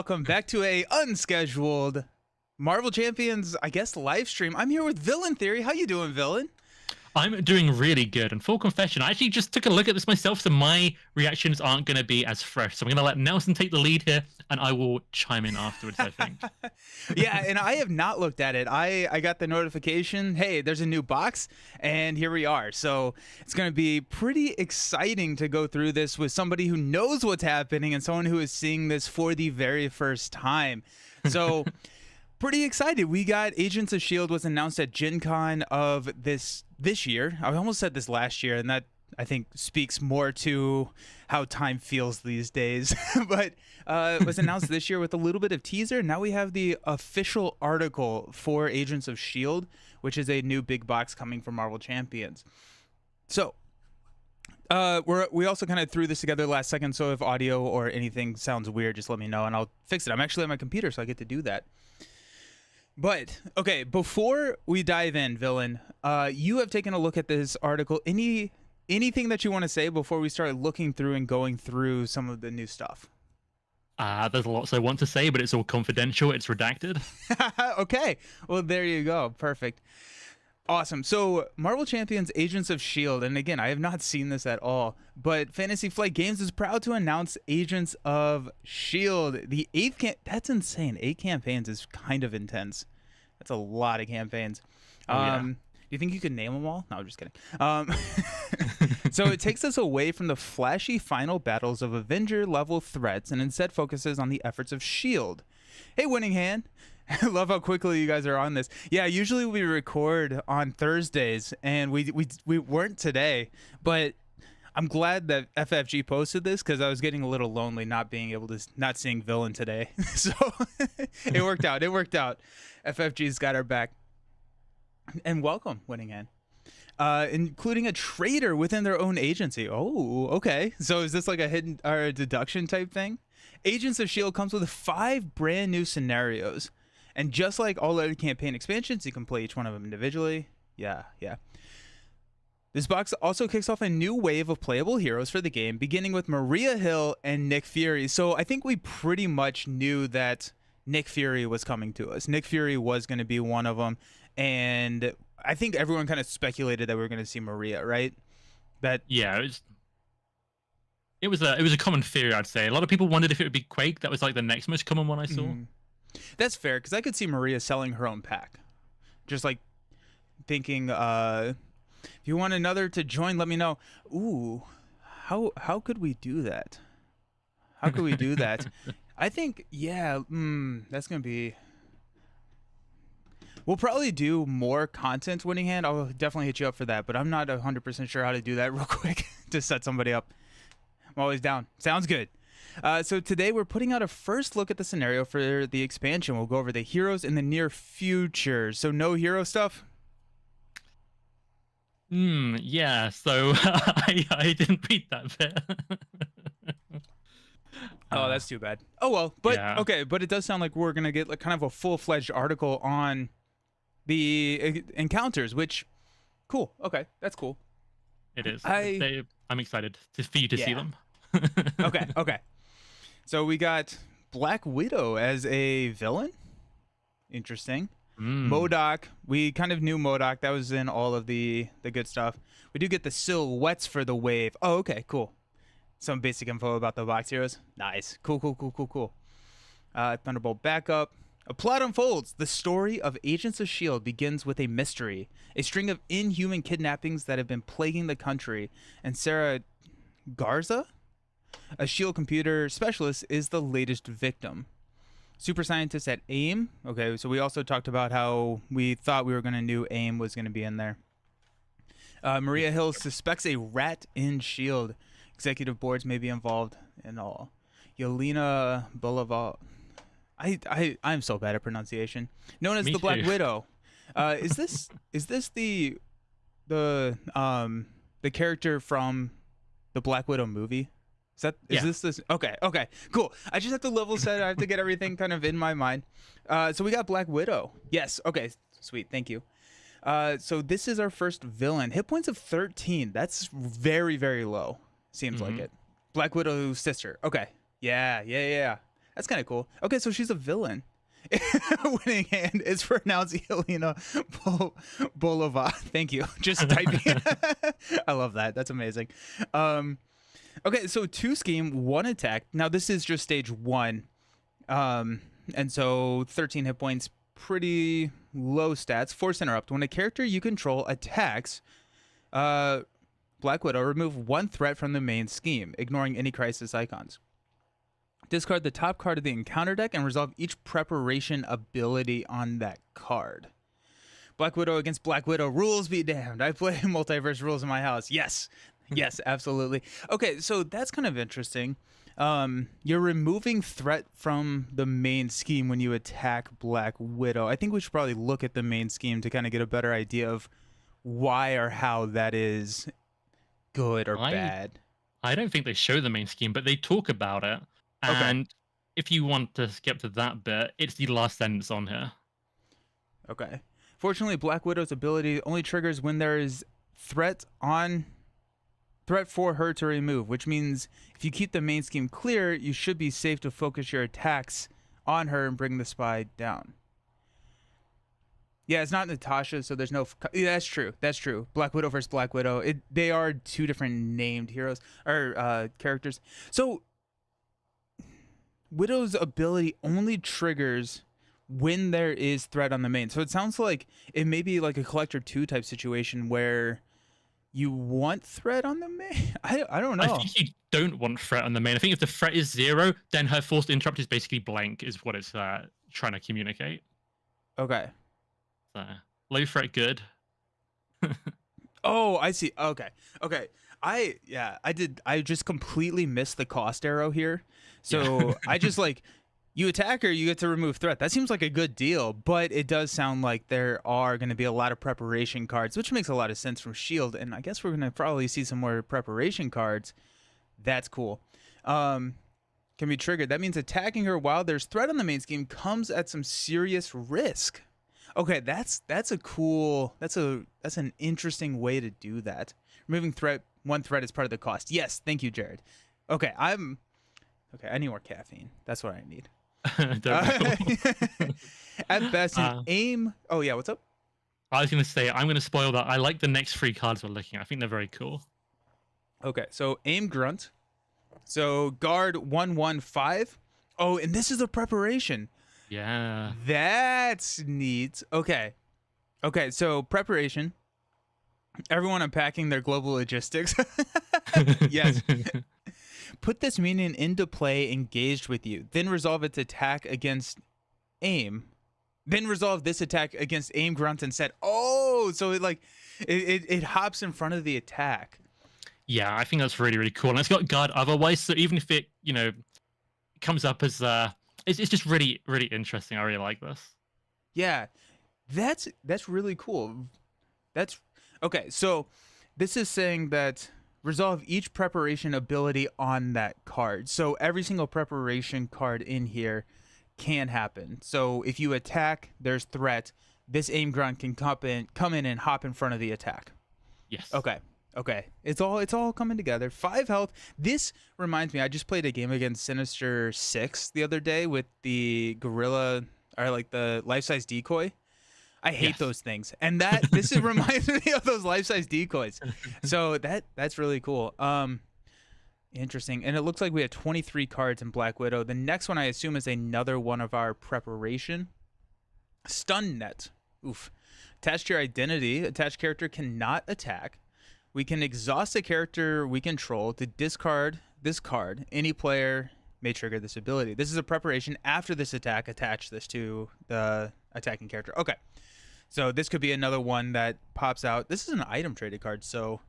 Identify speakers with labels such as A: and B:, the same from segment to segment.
A: welcome back to a unscheduled Marvel Champions, I guess, live stream. I'm here with Villain Theory. How you doing, Villain?
B: I'm doing really good. And full confession, I actually just took a look at this myself, so my reactions aren't going to be as fresh. So I'm going to let Nelson take the lead here, and I will chime in afterwards, I think.
A: Yeah, and I have not looked at it. I got the notification, hey, there's a new box, and here we are. So it's going to be pretty exciting to go through this with somebody who knows what's happening and someone who is seeing this for the very first time. So pretty excited. We got Agents of S.H.I.E.L.D. was announced at Gen Con of this year. I almost said this last year, and that I think speaks more to how time feels these days. But it was announced this year with a little bit of teaser. Now we have the official article for Agents of S.H.I.E.L.D., which is a new big box coming from Marvel Champions. So we also kind of threw this together last second, so if audio or anything sounds weird, just let me know and I'll fix it. I'm actually at my computer, so I get to do that. But, okay, before we dive in, Villain, you have taken a look at this article. Anything that you want to say before we start looking through and going through some of the new stuff?
B: There's lots I want to say, but it's all confidential. It's redacted.
A: Okay, well, there you go. Perfect. Awesome. So, Marvel Champions Agents of S.H.I.E.L.D., and again, I have not seen this at all, but Fantasy Flight Games is proud to announce Agents of S.H.I.E.L.D. The 8th that's insane. 8 campaigns is kind of intense. That's a lot of campaigns. Do you think you could name them all? No, I'm just kidding. So it takes us away from the flashy final battles of Avenger-level threats and instead focuses on the efforts of S.H.I.E.L.D. Hey, Winning Hand. I love how quickly you guys are on this. Yeah, usually we record on Thursdays, and we weren't today, but I'm glad that FFG posted this because I was getting a little lonely not seeing Villain today. So it worked out. It worked out. FFG's got our back. And welcome, Winning Hand. Including a traitor within their own agency. Oh, okay. So is this like a hidden or a deduction type thing? Agents of S.H.I.E.L.D. comes with 5 brand new scenarios. And just like all other campaign expansions, you can play each one of them individually. Yeah. This box also kicks off a new wave of playable heroes for the game, beginning with Maria Hill and Nick Fury. So I think we pretty much knew that Nick Fury was coming to us. Nick Fury was going to be one of them. And I think everyone kind of speculated that we were going to see Maria, right?
B: Yeah, it was a common theory, I'd say. A lot of people wondered if it would be Quake. That was like the next most common one I saw.
A: That's fair, because I could see Maria selling her own pack. Just like thinking, if you want another to join, let me know. Ooh, how could we do that? How could we do that? I think, yeah, that's going to be... We'll probably do more content, Winning Hand. I'll definitely hit you up for that, but I'm not 100% sure how to do that real quick to set somebody up. I'm always down. Sounds good. So today we're putting out a first look at the scenario for the expansion. We'll go over the heroes in the near future. So no hero stuff?
B: Yeah, so I didn't read that bit.
A: Oh, that's too bad. Oh, well, but
B: yeah.
A: Okay, but it does sound like we're going to get like kind of a full-fledged article on the encounters, which, cool. Okay, that's cool.
B: It is. I'm excited for you to see them.
A: Okay. So we got Black Widow as a villain. Interesting. M.O.D.O.K. We kind of knew M.O.D.O.K. That was in all of the good stuff. We do get the silhouettes for the wave. Oh, okay, cool. Some basic info about the box heroes. Nice. Cool. Thunderbolt backup. A plot unfolds. The story of Agents of S.H.I.E.L.D. begins with a mystery. A string of inhuman kidnappings that have been plaguing the country. And Sarah Garza, a S.H.I.E.L.D. computer specialist, is the latest victim. Super scientist at AIM. Okay, so we also talked about how we thought we were going to know AIM was going to be in there. Maria Hill suspects a rat in S.H.I.E.L.D. Executive boards may be involved and all. Yelena Boulevard. I'm so bad at pronunciation. Known as
B: Me
A: the
B: too.
A: Black Widow. Is this the character from the Black Widow movie? Is this? Okay, cool. I just have to level set. I have to get everything kind of in my mind. So we got Black Widow. Yes. Okay. Sweet. Thank you. So this is our first villain. Hit points of 13. That's very, very low. Seems like it. Black Widow's sister. Okay. Yeah. That's kind of cool. Okay, so she's a villain. Winning hand is pronounced Yelena Bolova. Thank you. Just typing. I love that. That's amazing. Okay, so 2 scheme, 1 attack. Now this is just stage 1. And so 13 hit points, pretty low stats. Force interrupt. When a character you control attacks, Black Widow, remove 1 threat from the main scheme, ignoring any crisis icons. Discard the top card of the encounter deck and resolve each preparation ability on that card. Black Widow against Black Widow. Rules be damned. I play multiverse rules in my house. Yes. Yes, absolutely. Okay, so that's kind of interesting. You're removing threat from the main scheme when you attack Black Widow. I think we should probably look at the main scheme to kind of get a better idea of why or how that is good or bad.
B: I don't think they show the main scheme, but they talk about it. And if you want to skip to that bit, it's the last sentence on here.
A: Okay. Fortunately, Black Widow's ability only triggers when there is threat for her to remove, which means if you keep the main scheme clear, you should be safe to focus your attacks on her and bring the spy down. Yeah, it's not Natasha, so there's no... Yeah, that's true. That's true. Black Widow versus Black Widow. They are 2 different named heroes or characters. So Widow's ability only triggers when there is threat on the main. So it sounds like it may be like a Collector 2 type situation where you want threat on the main. I don't know.
B: I think you don't want threat on the main. I think if the threat is 0, then her forced interrupt is basically blank, is what it's trying to communicate.
A: Okay.
B: So, low threat good.
A: Oh, I see. Okay. I just completely missed the cost arrow here. So I just like, you attack her, you get to remove threat. That seems like a good deal, but it does sound like there are going to be a lot of preparation cards, which makes a lot of sense from Shield. And I guess we're going to probably see some more preparation cards. That's cool. Can be triggered. That means attacking her while there's threat on the main scheme comes at some serious risk. Okay, that's an interesting way to do that. Removing one threat is part of the cost. Yes, thank you, Jared. Okay, I need more caffeine. That's what I need. At best, an aim. Oh yeah, what's up?
B: I was gonna say I'm gonna spoil that. I like the next 3 cards we're looking at. I think they're very cool.
A: Okay, so aim grunt. So guard 1/1/5. Oh, and this is a preparation.
B: Yeah.
A: That's neat. Okay, so preparation. Everyone unpacking their global logistics. Yes. Put this minion into play engaged with you. Then resolve its attack against aim. Then resolve this attack against aim grunt and set. Oh, so it hops in front of the attack.
B: Yeah, I think that's really, really cool. And it's got guard otherwise, so even if it, comes up as it's just really, really interesting. I really like this.
A: Yeah. That's really cool. That's okay, so this is saying that resolve each preparation ability on that card. So every single preparation card in here can happen. So if you attack, there's threat. This aim grunt can come in and hop in front of the attack.
B: Yes.
A: Okay. It's all coming together. 5 health. This reminds me, I just played a game against Sinister 6 the other day with the gorilla or like the life-size decoy. I hate those things, and this reminds me of those life-size decoys. So that's really cool. Interesting. And it looks like we have 23 cards in Black Widow. The next one I assume is another one of our preparation. Stun net. Oof. Attached to your identity, attached character cannot attack. We can exhaust a character we control to discard this card. Any player may trigger this ability. This is a preparation after this attack. Attach this to the attacking character. Okay. So this could be another one that pops out. This is an item traded card, so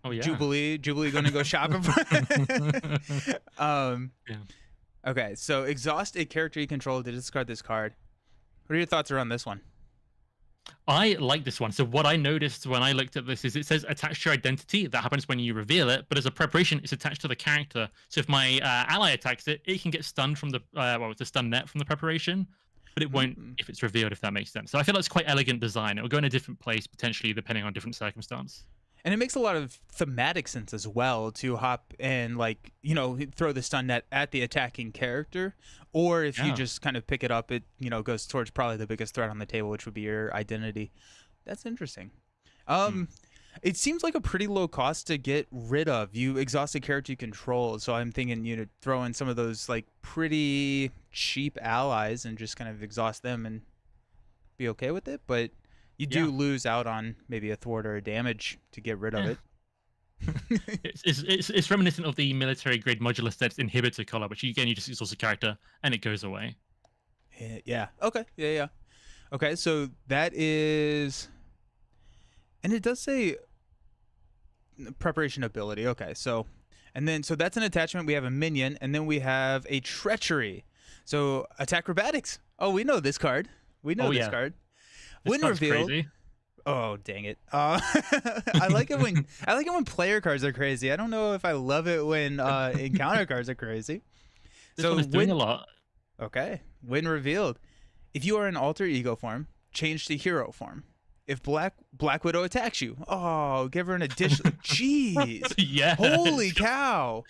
A: Jubilee gonna go shopping for Okay, so exhaust a character you control to discard this card. What are your thoughts around this one?
B: I like this one. So what I noticed when I looked at this is it says attached to your identity. That happens when you reveal it, but as a preparation, it's attached to the character. So if my ally attacks it, it can get stunned from the stun net from the preparation. But it won't if it's revealed, if that makes sense. So I feel that's quite elegant design. It will go in a different place, potentially, depending on different circumstance.
A: And it makes a lot of thematic sense as well to hop and like, throw the stun net at the attacking character. Or if you
B: Yeah.
A: just kind of pick it up, it, goes towards probably the biggest threat on the table, which would be your identity. That's interesting. It seems like a pretty low cost to get rid of. You exhaust a character you control, so I'm thinking throw in some of those like pretty cheap allies and just kind of exhaust them and be okay with it. But you do
B: Yeah.
A: lose out on maybe a thwart or a damage to get rid of
B: Yeah.
A: it.
B: It's reminiscent of the military grade modular sets inhibitor color, which again you just exhaust a character and it goes away.
A: Yeah. Okay. Yeah. Okay. So that is, and it does say preparation ability. Okay. So that's an attachment. We have a minion, and then we have a treachery. So attack acrobatics. Oh, we know this card. We know this card.
B: This
A: When
B: card's
A: revealed.
B: crazy.
A: Oh, dang it. I like it when player cards are crazy. I don't know if I love it when encounter cards are crazy.
B: This one is doing a lot.
A: Okay. When revealed, if you are in alter ego form, change to hero form. If Black Widow attacks you, give her an additional. Jeez.
B: Yeah.
A: Holy cow.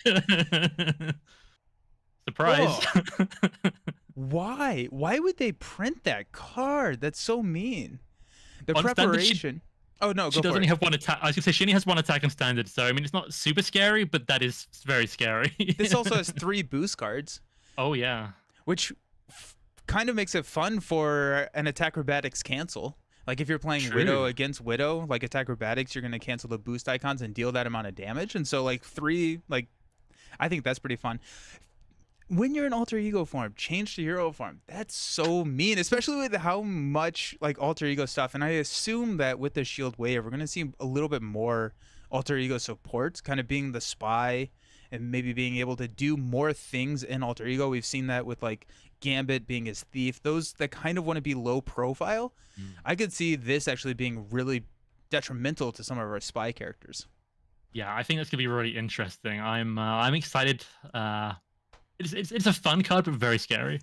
B: Surprise.
A: Why? Why would they print that card? That's so mean. The
B: On standard,
A: preparation. Oh no,
B: she
A: go
B: does
A: for
B: only
A: it.
B: have one attack. I was gonna say she only has one attack on standard, so I mean it's not super scary, but that is very scary.
A: This also has 3 boost cards,
B: Oh yeah.
A: which kind of makes it fun for an attack acrobatics cancel. Like if you're playing
B: True.
A: Widow against Widow, like attack acrobatics, you're gonna cancel the boost icons and deal that amount of damage. And so like 3, like I think that's pretty fun. When you're in alter ego form, change to hero form. That's so mean, especially with how much like alter ego stuff. And I assume that with the shield wave, we're gonna see a little bit more alter ego support, kind of being the spy and maybe being able to do more things in alter ego. We've seen that with like Gambit being his thief. Those that kind of want to be low profile. I could see this actually being really detrimental to some of our spy characters.
B: Yeah, I think that's gonna be really interesting. I'm excited. It's a fun card, but very scary.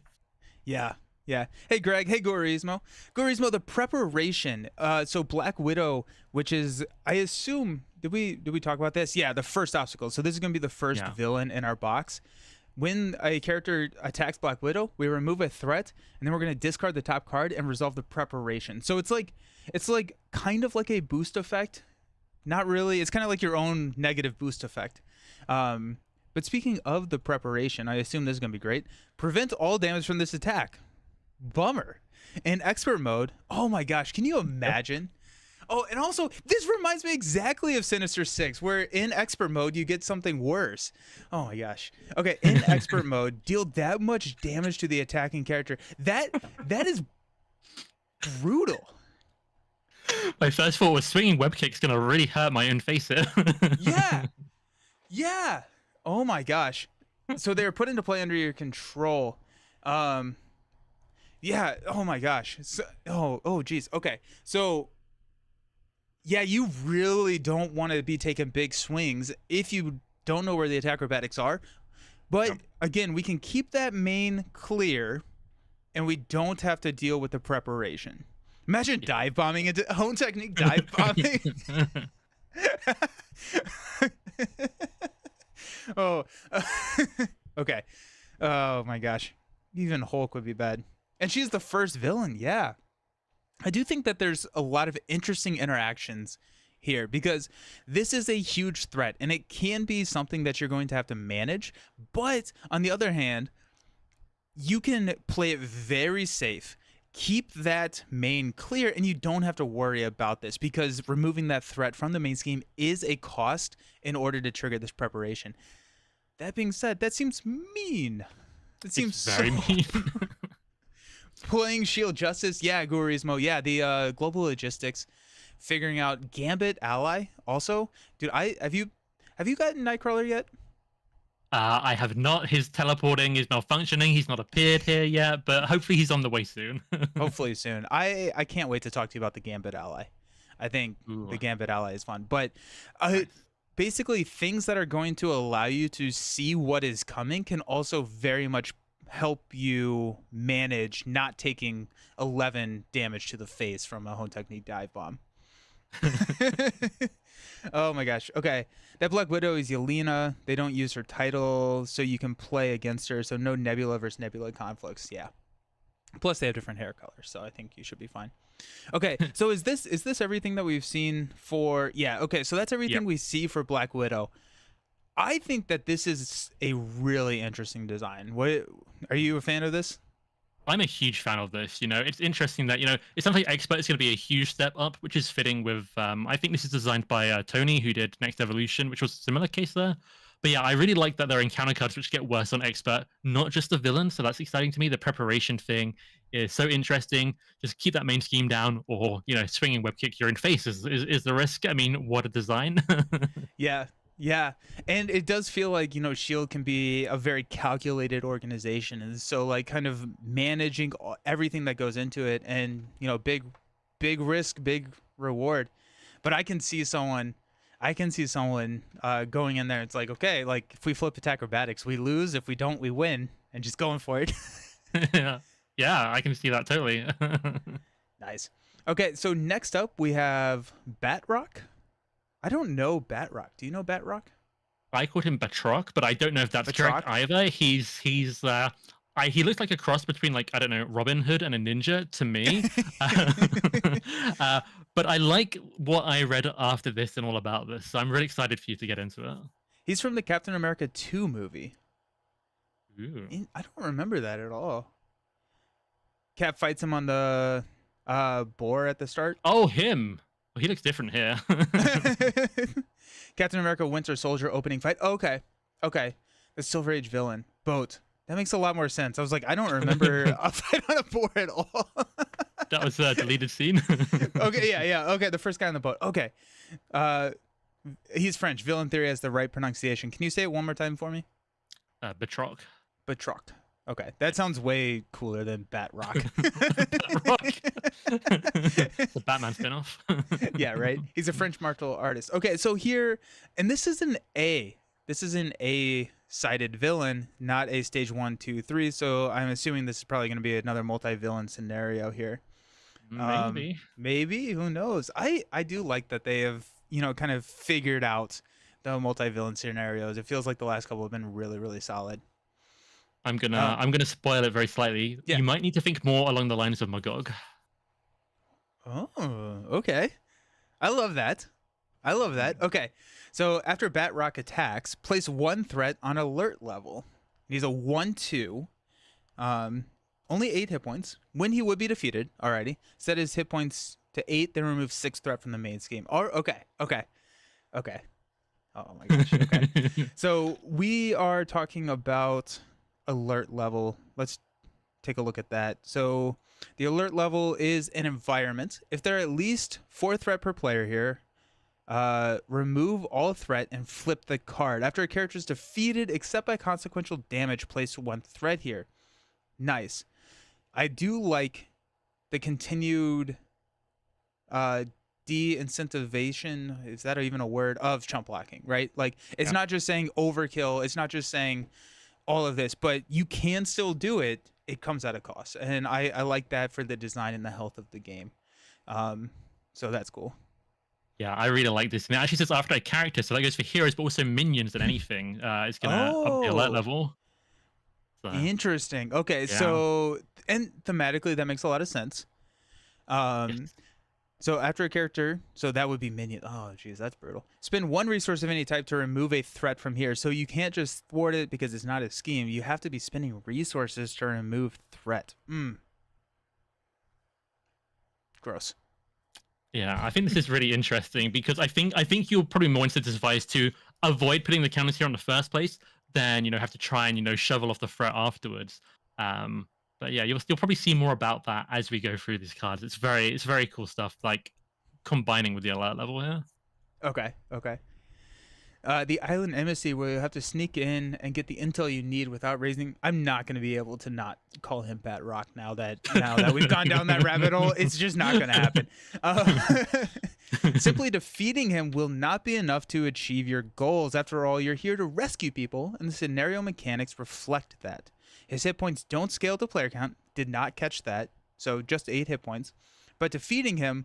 A: Yeah. Hey, Greg. Hey, Gorismo. Gorismo, the preparation. So Black Widow, which is, I assume, did we talk about this? Yeah, the first obstacle. So this is going to be the first villain in our box. When a character attacks Black Widow, we remove a threat, and then we're going to discard the top card and resolve the preparation. So it's like kind of like a boost effect. Not really. It's kind of like your own negative boost effect. But speaking of the preparation, I assume this is going to be great. Prevent all damage from this attack. Bummer. In expert mode, oh my gosh, can you imagine? Oh, and also, this reminds me exactly of Sinister Six, where in expert mode, you get something worse. Oh my gosh. Okay, in expert mode, deal that much damage to the attacking character. That is brutal.
B: My first thought was swinging web kick's gonna really hurt my own face here.
A: Yeah. Oh my gosh. So they're put into play under your control. Yeah. Oh my gosh. So, geez. Okay. So yeah, you really don't want to be taking big swings if you don't know where the attack acrobatics are. But again, we can keep that main clear and we don't have to deal with the preparation. Imagine dive bombing into own technique dive bombing. Okay. Oh my gosh. Even Hulk would be bad. And she's the first villain. Yeah. I do think that there's a lot of interesting interactions here because this is a huge threat and it can be something that you're going to have to manage. But on the other hand, you can play it very safe. Keep that main clear and you don't have to worry about this because removing that threat from the main scheme is a cost in order to trigger this preparation. That being said, that seems mean. It seems
B: very mean.
A: Playing Shield Justice, yeah, Gurismo, yeah, the global logistics, figuring out Gambit ally also. Dude, have you gotten Nightcrawler yet?
B: I have not. His teleporting is malfunctioning. He's not appeared here yet, but hopefully he's on the way soon.
A: Hopefully soon. I can't wait to talk to you about the Gambit ally. I think the Gambit ally is fun. But basically, things that are going to allow you to see what is coming can also very much help you manage not taking 11 damage to the face from a Home Technique dive bomb. Oh my gosh. Okay. That Black Widow is Yelena. They don't use her title, so you can play against her. So no Nebula versus Nebula conflicts. Yeah. Plus they have different hair colors, so I think you should be fine. Okay. So is this everything that we've seen for? Yeah. Okay. So that's everything
B: Yep.
A: we see for Black Widow. I think that this is a really interesting design. What are you a fan of this?
B: I'm a huge fan of this. It's interesting that it sounds like Expert is going to be a huge step up, which is fitting with. I think this is designed by Tony, who did Next Evolution, which was a similar case there. But yeah, I really like that there are encounter cards which get worse on Expert, not just the villain. So that's exciting to me. The preparation thing is so interesting. Just keep that main scheme down, or swinging web kick your own face is the risk. I mean, what a design.
A: Yeah. Yeah. And it does feel like, Shield can be a very calculated organization. And so like kind of managing everything that goes into it and, big risk, big reward. But I can see someone going in there. It's like, okay, like if we flip attack acrobatics, we lose. If we don't, we win. And just going for it.
B: Yeah, yeah, I can see that totally.
A: Nice. Okay. So next up we have Batroc. I don't know Batroc. Do you know Batroc?
B: I called him Batroc, but I don't know if that's
A: Batroc?
B: correct either. He looks like a cross between, like, I don't know, Robin Hood and a ninja to me. But I like what I read after this and all about this, so I'm really excited for you to get into it.
A: He's from the Captain America 2 movie.
B: Ooh.
A: I don't remember that at all. Cap fights him on the boar at the start.
B: Oh, him. Well, he looks different here.
A: Captain America Winter Soldier opening fight. Okay. The Silver Age villain. Boat. That makes a lot more sense. I was like, I don't remember a fight on a boar at all.
B: That was a deleted scene.
A: Okay, yeah. Okay, the first guy on the boat. Okay. He's French. Villain theory has the right pronunciation. Can you say it one more time for me?
B: Batroc.
A: Batroc. Okay, that sounds way cooler than Batroc.
B: It's a Batman spinoff.
A: Yeah, right. He's a French martial artist. Okay, so here, and this is an A. This is an A-sided villain, not a stage 1, 2, 3. So I'm assuming this is probably going to be another multi-villain scenario here.
B: Maybe.
A: Maybe. Who knows? I do like that they have kind of figured out the multi-villain scenarios. It feels like the last couple have been really, really solid.
B: I'm gonna spoil it very slightly.
A: Yeah.
B: You might need to think more along the lines of M.O.D.O.K.
A: Oh, okay. I love that. Okay. So after Batroc attacks, place one threat on alert level. He's a 1/2. Only 8 hit points. When he would be defeated, alrighty. Set his hit points to 8, then remove 6 threat from the main scheme. Okay. Oh my gosh. Okay. So we are talking about alert level. Let's take a look at that. So the alert level is an environment. If there are at least 4 threat per player here, remove all threat and flip the card. After a character is defeated, except by consequential damage, place 1 threat here. Nice. I do like the continued de-incentivation, is that even a word, of chump blocking, right? Like, it's not just saying overkill, it's not just saying all of this, but you can still do it. It comes at a cost, and I like that for the design and the health of the game. So that's cool.
B: Yeah, I really like this. And it actually says after a character, so that goes for heroes, but also minions and anything. It's gonna up the alert level. So,
A: Interesting. Okay, so and thematically that makes a lot of sense.
B: yes.
A: So after a character, so that would be minion. Oh, geez, that's brutal. Spend 1 resource of any type to remove a threat from here. So you can't just thwart it because it's not a scheme. You have to be spending resources to remove threat. Gross.
B: Yeah, I think this is really interesting because I think you're probably more incentivized to avoid putting the counters here in the first place than have to try and shovel off the threat afterwards. But yeah, you'll probably see more about that as we go through these cards. It's very cool stuff, like combining with the alert level here.
A: Okay. The island embassy where you have to sneak in and get the intel you need without raising. I'm not going to be able to not call him Batroc now that we've gone down that rabbit hole. It's just not going to happen. Simply defeating him will not be enough to achieve your goals. After all, you're here to rescue people, and the scenario mechanics reflect that. His hit points don't scale to player count. Did not catch that. So just 8 hit points. But defeating him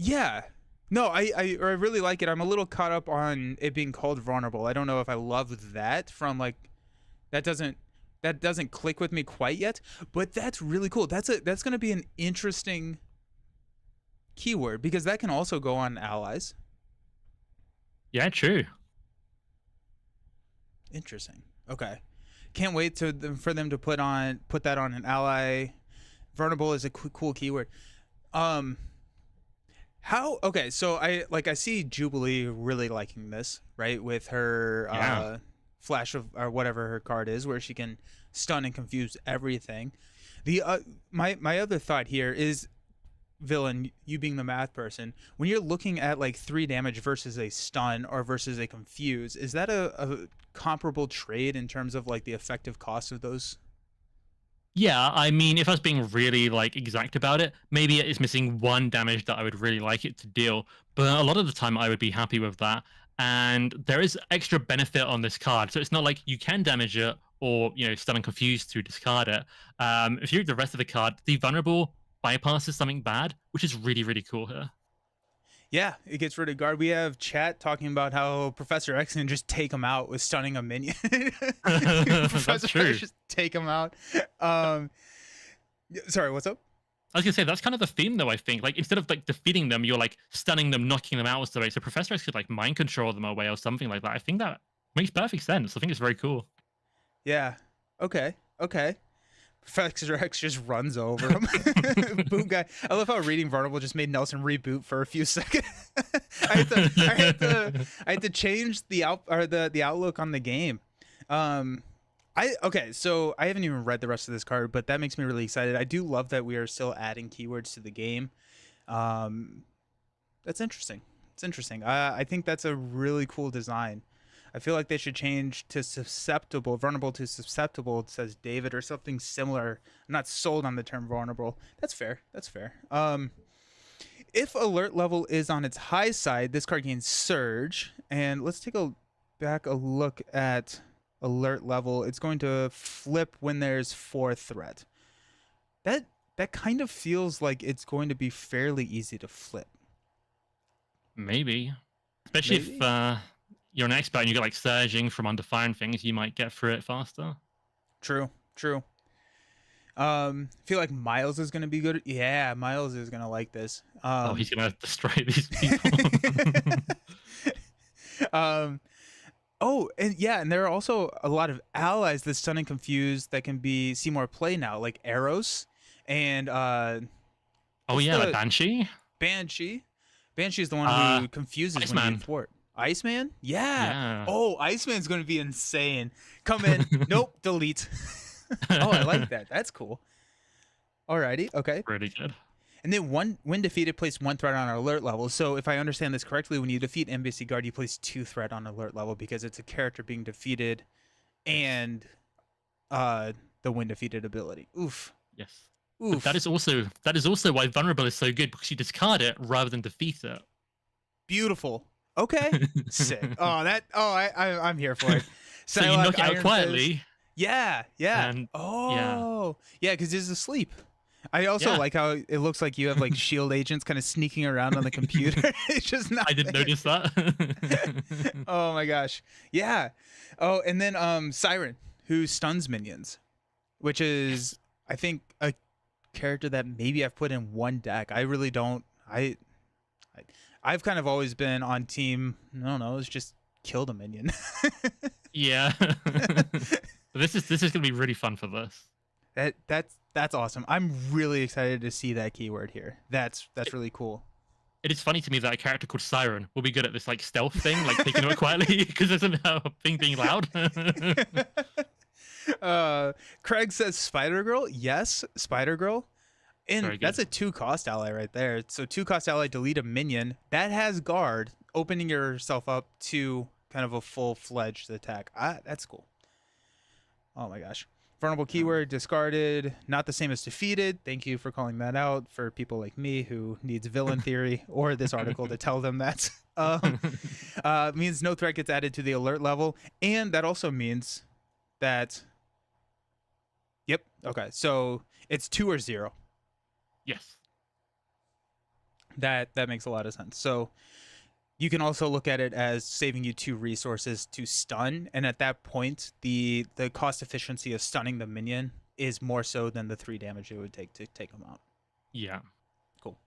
A: Yeah. No, I really like it. I'm a little caught up on it being called vulnerable. I don't know if I love that from like that doesn't click with me quite yet, but that's really cool. That's going to be an interesting keyword because that can also go on allies.
B: Yeah, true.
A: Interesting. Okay. Can't wait for them to put that on an ally. Vulnerable is a cool keyword. Um How okay, so I see Jubilee really liking this, right? With her
B: Yeah.
A: flash of or whatever her card is where she can stun and confuse everything. The my other thought here is villain, you being the math person, when you're looking at like 3 damage versus a stun or versus a confuse, is that a comparable trade in terms of like the effective cost of those?
B: Yeah, I mean, if I was being really like exact about it, maybe it is missing 1 damage that I would really like it to deal. But a lot of the time, I would be happy with that. And there is extra benefit on this card, so it's not like you can damage it or stun and confuse to discard it. If you read the rest of the card, the vulnerable bypasses something bad, which is really really cool here.
A: Yeah, it gets rid of guard. We have chat talking about how Professor X can just take him out with stunning a minion.
B: That's
A: Professor
B: true.
A: X just take him out. Um, sorry, what's up?
B: I was gonna say that's kind of the theme, though. I think like instead of like defeating them, you're like stunning them, knocking them out of the way. So Professor X could like mind control them away or something like that. I think that makes perfect sense. I think it's very cool.
A: Yeah. Okay. Okay. Professor X just runs over him. Boom guy. I love how reading vulnerable just made Nelson reboot for a few seconds. I had to change the outlook on the game. So I haven't even read the rest of this card, but that makes me really excited. I do love that we are still adding keywords to the game. That's interesting. It's interesting. I think that's a really cool design. I feel like they should change to susceptible, vulnerable to susceptible, says David, or something similar. I'm not sold on the term vulnerable. That's fair. That's fair. If alert level is on its high side, this card gains surge. And let's take a look at alert level. It's going to flip when there's 4 threat. That kind of feels like it's going to be fairly easy to flip.
B: Maybe, especially
A: Maybe?
B: if you're an expert and you get like surging from undefined things, you might get through it faster.
A: True. Feel like Miles is gonna be good. Yeah, Miles is gonna like this.
B: Oh, he's gonna destroy these people.
A: And there are also a lot of allies that stun and confuse that can see more play now, like Eros and
B: Oh yeah, like Banshee.
A: Banshee. Banshee is the one who confuses when
B: Iceman.
A: you thwart. Iceman? Yeah.
B: Yeah.
A: Oh, Iceman's gonna be insane. Come in. Nope. Delete. Oh, I like that. That's cool. Alrighty. Okay.
B: Really good.
A: And then when defeated, place 1 threat on alert level. So if I understand this correctly, when you defeat Embassy Guard, you place 2 threat on alert level because it's a character being defeated and the when defeated ability. Oof.
B: Yes.
A: Oof.
B: But that is also why vulnerable is so good, because you discard it rather than defeat it.
A: Beautiful. Okay. Sick. I'm here for it.
B: So you knock it out quietly.
A: Fist. Yeah.
B: And,
A: yeah, because he's asleep. I also like how it looks like you have like shield agents kind of sneaking around on the computer. It's just not.
B: I didn't notice that.
A: Oh my gosh. Yeah. Oh, and then Siren, who stuns minions, which is I think a character that maybe I've put in one deck. I really don't. I've kind of always been on team. I don't know. It's just kill the minion.
B: Yeah. This is gonna be really fun for this.
A: That's awesome. I'm really excited to see that keyword here. That's really cool.
B: It is funny to me that a character called Siren will be good at this like stealth thing, like taking it quietly, because there's a thing being loud.
A: Craig says Spider Girl. Yes, Spider Girl. And that's a 2-cost ally right there. So 2-cost ally, delete a minion that has guard, opening yourself up to kind of a full-fledged attack. That's cool. Oh my gosh. Vulnerable keyword, discarded, not the same as defeated. Thank you for calling that out for people like me who needs villain theory or this article to tell them that. Means no threat gets added to the alert level. And that also means that... Yep. Okay. So it's 2 or 0.
B: Yes.
A: That makes a lot of sense. So you can also look at it as saving you 2 resources to stun, and at that point, the cost efficiency of stunning the minion is more so than the 3 damage it would take to take them out.
B: Yeah.
A: Cool.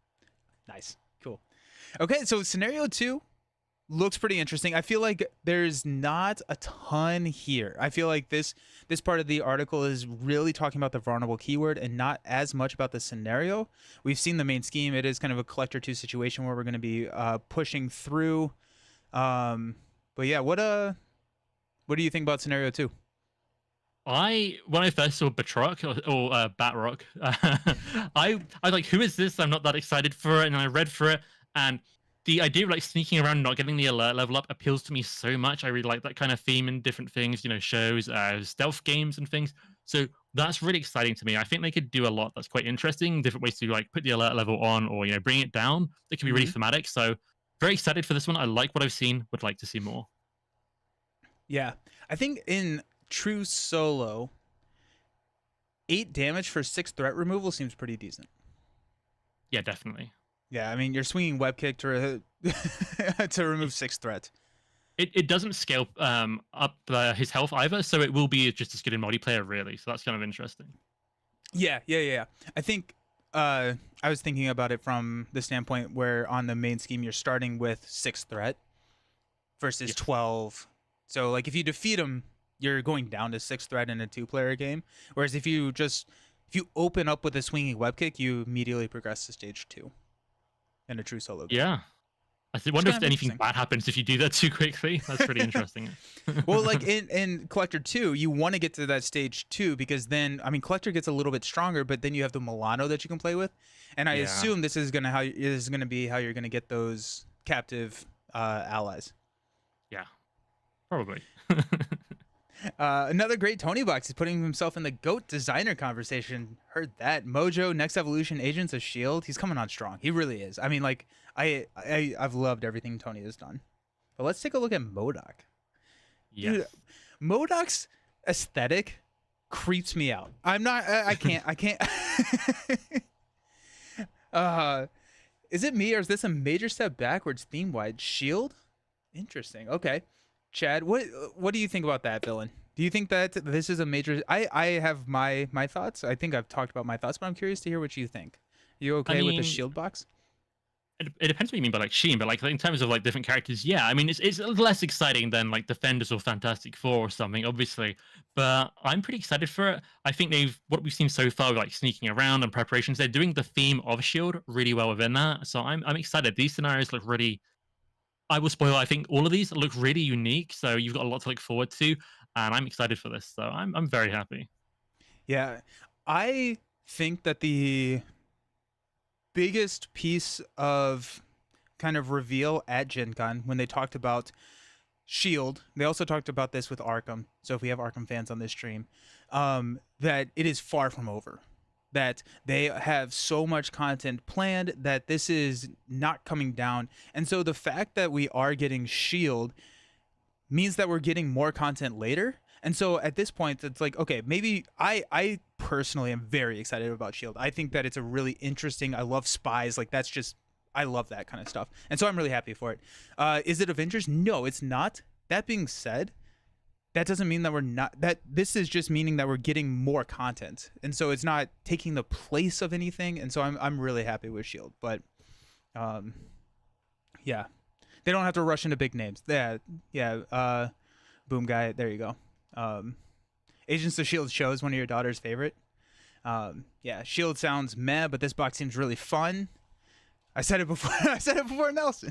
A: Nice. Cool. Okay, so scenario 2 looks pretty interesting. I feel like there's not a ton here. I feel like this part of the article is really talking about the vulnerable keyword and not as much about the scenario. We've seen the main scheme. It is kind of a collector 2 situation where we're going to be pushing through. But yeah, what do you think about scenario 2?
B: When I first saw Batroc or Batroc, I was like, who is this? I'm not that excited for it, and I read for it, and the idea of like sneaking around, not getting the alert level up, appeals to me so much. I really like that kind of theme in different things, shows, stealth games and things. So that's really exciting to me. I think they could do a lot that's quite interesting, different ways to like put the alert level on or bring it down. It could be really thematic. So very excited for this one. I like what I've seen. Would like to see more.
A: Yeah, I think in true solo, 8 damage for 6 threat removal seems pretty decent.
B: Yeah, definitely.
A: Yeah, I mean, you're swinging web kick to to remove 6 threat.
B: It doesn't scale up his health either, so it will be just as good in multiplayer, really. So that's kind of interesting.
A: Yeah. I think I was thinking about it from the standpoint where on the main scheme you're starting with 6 threat versus 12. So like if you defeat him, you're going down to 6 threat in a 2-player game. Whereas if you open up with a swinging web kick, you immediately progress to stage 2 in a true solo game.
B: Yeah. I wonder if anything bad happens if you do that too quickly. That's pretty interesting.
A: Well, like in Collector 2, you want to get to that stage 2 because then, I mean, Collector gets a little bit stronger, but then you have the Milano that you can play with. And I assume this is gonna be how you're gonna get those captive allies.
B: Yeah, probably.
A: Another great Tony Box is putting himself in the GOAT designer conversation. Heard that. Mojo, Next Evolution, Agents of S.H.I.E.L.D. He's coming on strong. He really is. I mean, like, I've loved everything Tony has done. But let's take a look at M.O.D.O.K.
B: Yeah.
A: Dude, M.O.D.O.K's aesthetic creeps me out. I can't. Is it me or is this a major step backwards theme-wide? S.H.I.E.L.D.? Interesting. Okay. Chad, what do you think about that villain? Do you think that this is a major? I have my thoughts. I think I've talked about my thoughts, but I'm curious to hear what you think. You okay with the shield box?
B: It depends what you mean by like Sheen, but like in terms of like different characters, yeah. I mean, it's less exciting than like Defenders or Fantastic Four or something, obviously. But I'm pretty excited for it. I think what we've seen so far, like sneaking around and preparations, they're doing the theme of Shield really well within that. So I'm excited. These scenarios look really. I will spoil. I think all of these look really unique, so you've got a lot to look forward to, and I'm excited for this. So I'm very happy.
A: Yeah, I think that the biggest piece of kind of reveal at Gen Con when they talked about Shield, they also talked about this with Arkham. So if we have Arkham fans on this stream, that it is far from over. That they have so much content planned that this is not coming down. And so the fact that we are getting Shield means that we're getting more content later. And so at this point, it's like, okay, maybe I personally am very excited about Shield. I think that it's a really interesting, I love spies. Like that's just, I love that kind of stuff. And so I'm really happy for it. Is it Avengers? No, it's not. That being said, that doesn't mean that we're not, that this is just meaning that we're getting more content. And so it's not taking the place of anything. And so I'm really happy with Shield, but yeah, they don't have to rush into big names. Yeah. Boom guy. There you go. Agents of S.H.I.E.L.D. show is one of your daughter's favorite. Yeah. Shield sounds meh, but this box seems really fun. I said it before. I said it before Nelson.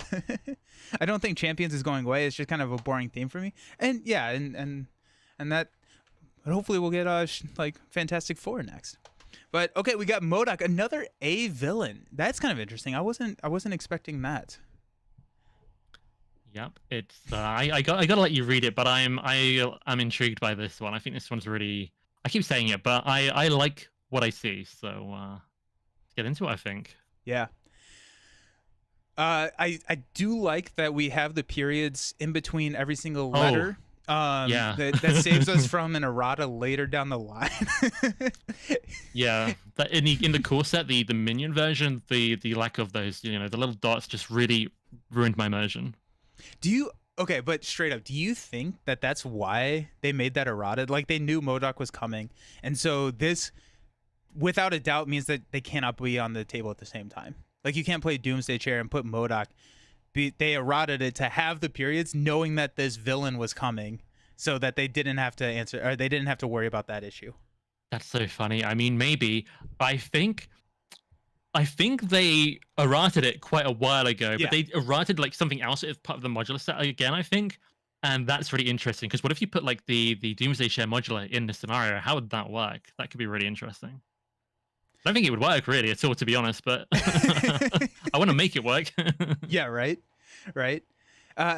A: I don't think Champions is going away. It's just kind of a boring theme for me. And yeah, and that. But hopefully we'll get like Fantastic Four next. But okay, we got M.O.D.O.K, another A villain. That's kind of interesting. I wasn't expecting that.
B: Yep, it's I gotta let you read it, but I'm intrigued by this one. I think this one's really. I keep saying it, but I like what I see. So let's get into it. I think.
A: Yeah. I do like that we have the periods in between every single letter
B: Yeah.
A: That saves us from an errata later down the line.
B: Yeah, that in the core set, the minion version, the lack of those, the little dots just really ruined my immersion.
A: Do you okay? But straight up, do you think that that's why they made that errata? Like they knew M.O.D.O.K was coming, and so this, without a doubt, means that they cannot be on the table at the same time. Like you can't play Doomsday Chair and put M.O.D.O.K. They errated it to have the periods, knowing that this villain was coming, so that they didn't have to answer, or they didn't have to worry about that issue.
B: That's so funny. I mean, maybe I think they errated it quite a while ago,
A: Yeah.
B: but they errated like something else as part of the modular set again, I think. And that's really interesting because what if you put like the Doomsday Share modular in the scenario? How would that work? That could be really interesting. I don't think it would work really at all, to be honest, but I want to make it work.
A: Yeah, right.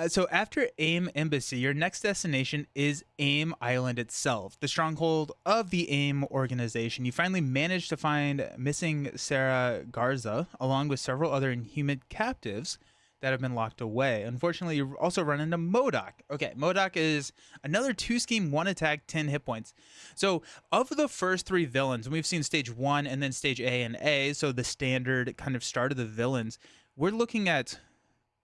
A: So after AIM Embassy, your next destination is AIM Island itself, the stronghold of the AIM organization. You finally managed to find missing Sarah Garza, along with several other inhuman captives that have been locked away. Unfortunately, you also run into M.O.D.O.K. Okay, M.O.D.O.K is another 2-scheme, 1-attack, 10 hit points. So of the first 3 villains, and we've seen stage 1 and then stage A and A, so the standard kind of start of the villains, we're looking at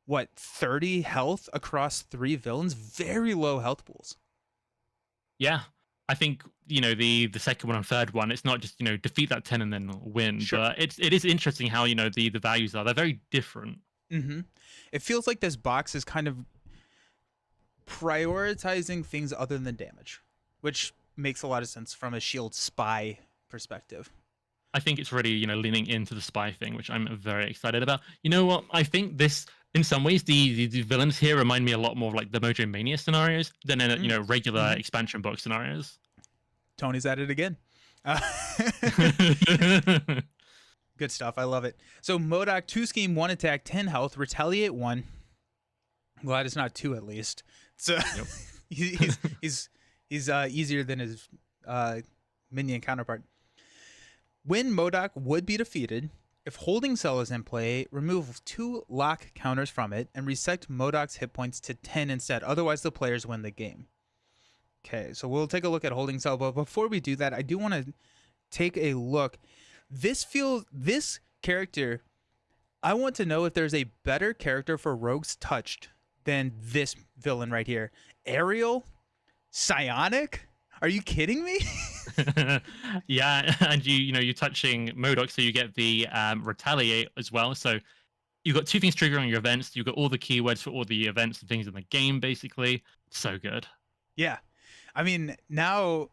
A: what, 30 health across 3 villains? Very low health pools.
B: Yeah, I think the second one and third one, it's not just defeat that 10 and then win.
A: Sure.
B: But it is interesting how the values are. They're very different.
A: Mm-hmm. It feels like this box is kind of prioritizing things other than damage, which makes a lot of sense from a shield spy perspective.
B: I think it's really leaning into the spy thing, which I'm very excited about. You know what? I think this, in some ways, the villains here remind me a lot more of like the Mojo Mania scenarios than in regular expansion box scenarios.
A: Tony's at it again. Good stuff. I love it. So M.O.D.O.K, 2-scheme, 1-attack, 10 health, retaliate 1. I'm glad it's not 2 at least. So yep. he's easier than his minion counterpart. When M.O.D.O.K would be defeated, if holding cell is in play, remove 2 lock counters from it and reset M.O.D.O.K's hit points to 10 instead. Otherwise, the players win the game. Okay, so we'll take a look at holding cell, but before we do that, I do want to take a look. This character, I want to know if there's a better character for Rogues Touched than this villain right here. Ariel? Psionic? Are you kidding me?
B: Yeah, and you're touching M.O.D.O.K, so you get the retaliate as well. So you've got 2 things triggering your events. You've got all the keywords for all the events and things in the game, basically. So good.
A: Yeah. I mean, now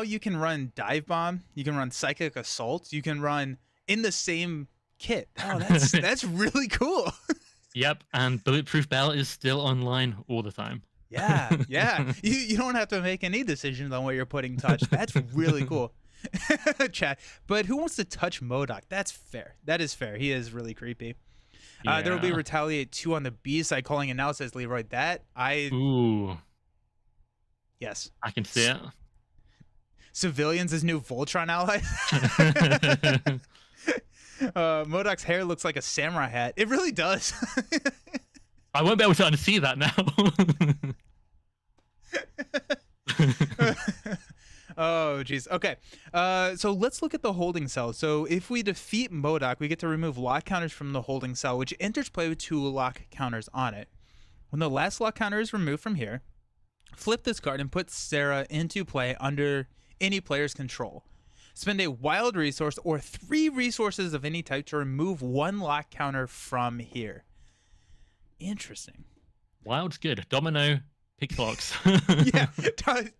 A: you can run Dive Bomb, you can run Psychic Assault, you can run in the same kit. Oh, that's really cool.
B: Yep, and Bulletproof Bell is still online all the time.
A: Yeah. You don't have to make any decisions on what you're putting touch. That's really cool. Chat. But who wants to touch M.O.D.O.K? That's fair. That is fair. He is really creepy. Yeah. There will be Retaliate 2 on the B side, calling it now, says Leroy.
B: Ooh.
A: Yes.
B: I can see it.
A: Civilians is new Voltron ally. M.O.D.O.K's hair looks like a samurai hat. It really does.
B: I won't be able to unsee that now.
A: Oh, geez. Okay. So let's look at the holding cell. So if we defeat M.O.D.O.K, we get to remove lock counters from the holding cell, which enters play with 2 lock counters on it. When the last lock counter is removed from here, flip this card and put Sarah into play under any player's control. Spend a wild resource or 3 resources of any type to remove 1 lock counter from here. Interesting.
B: Wild's good. Domino picks locks.
A: Yeah,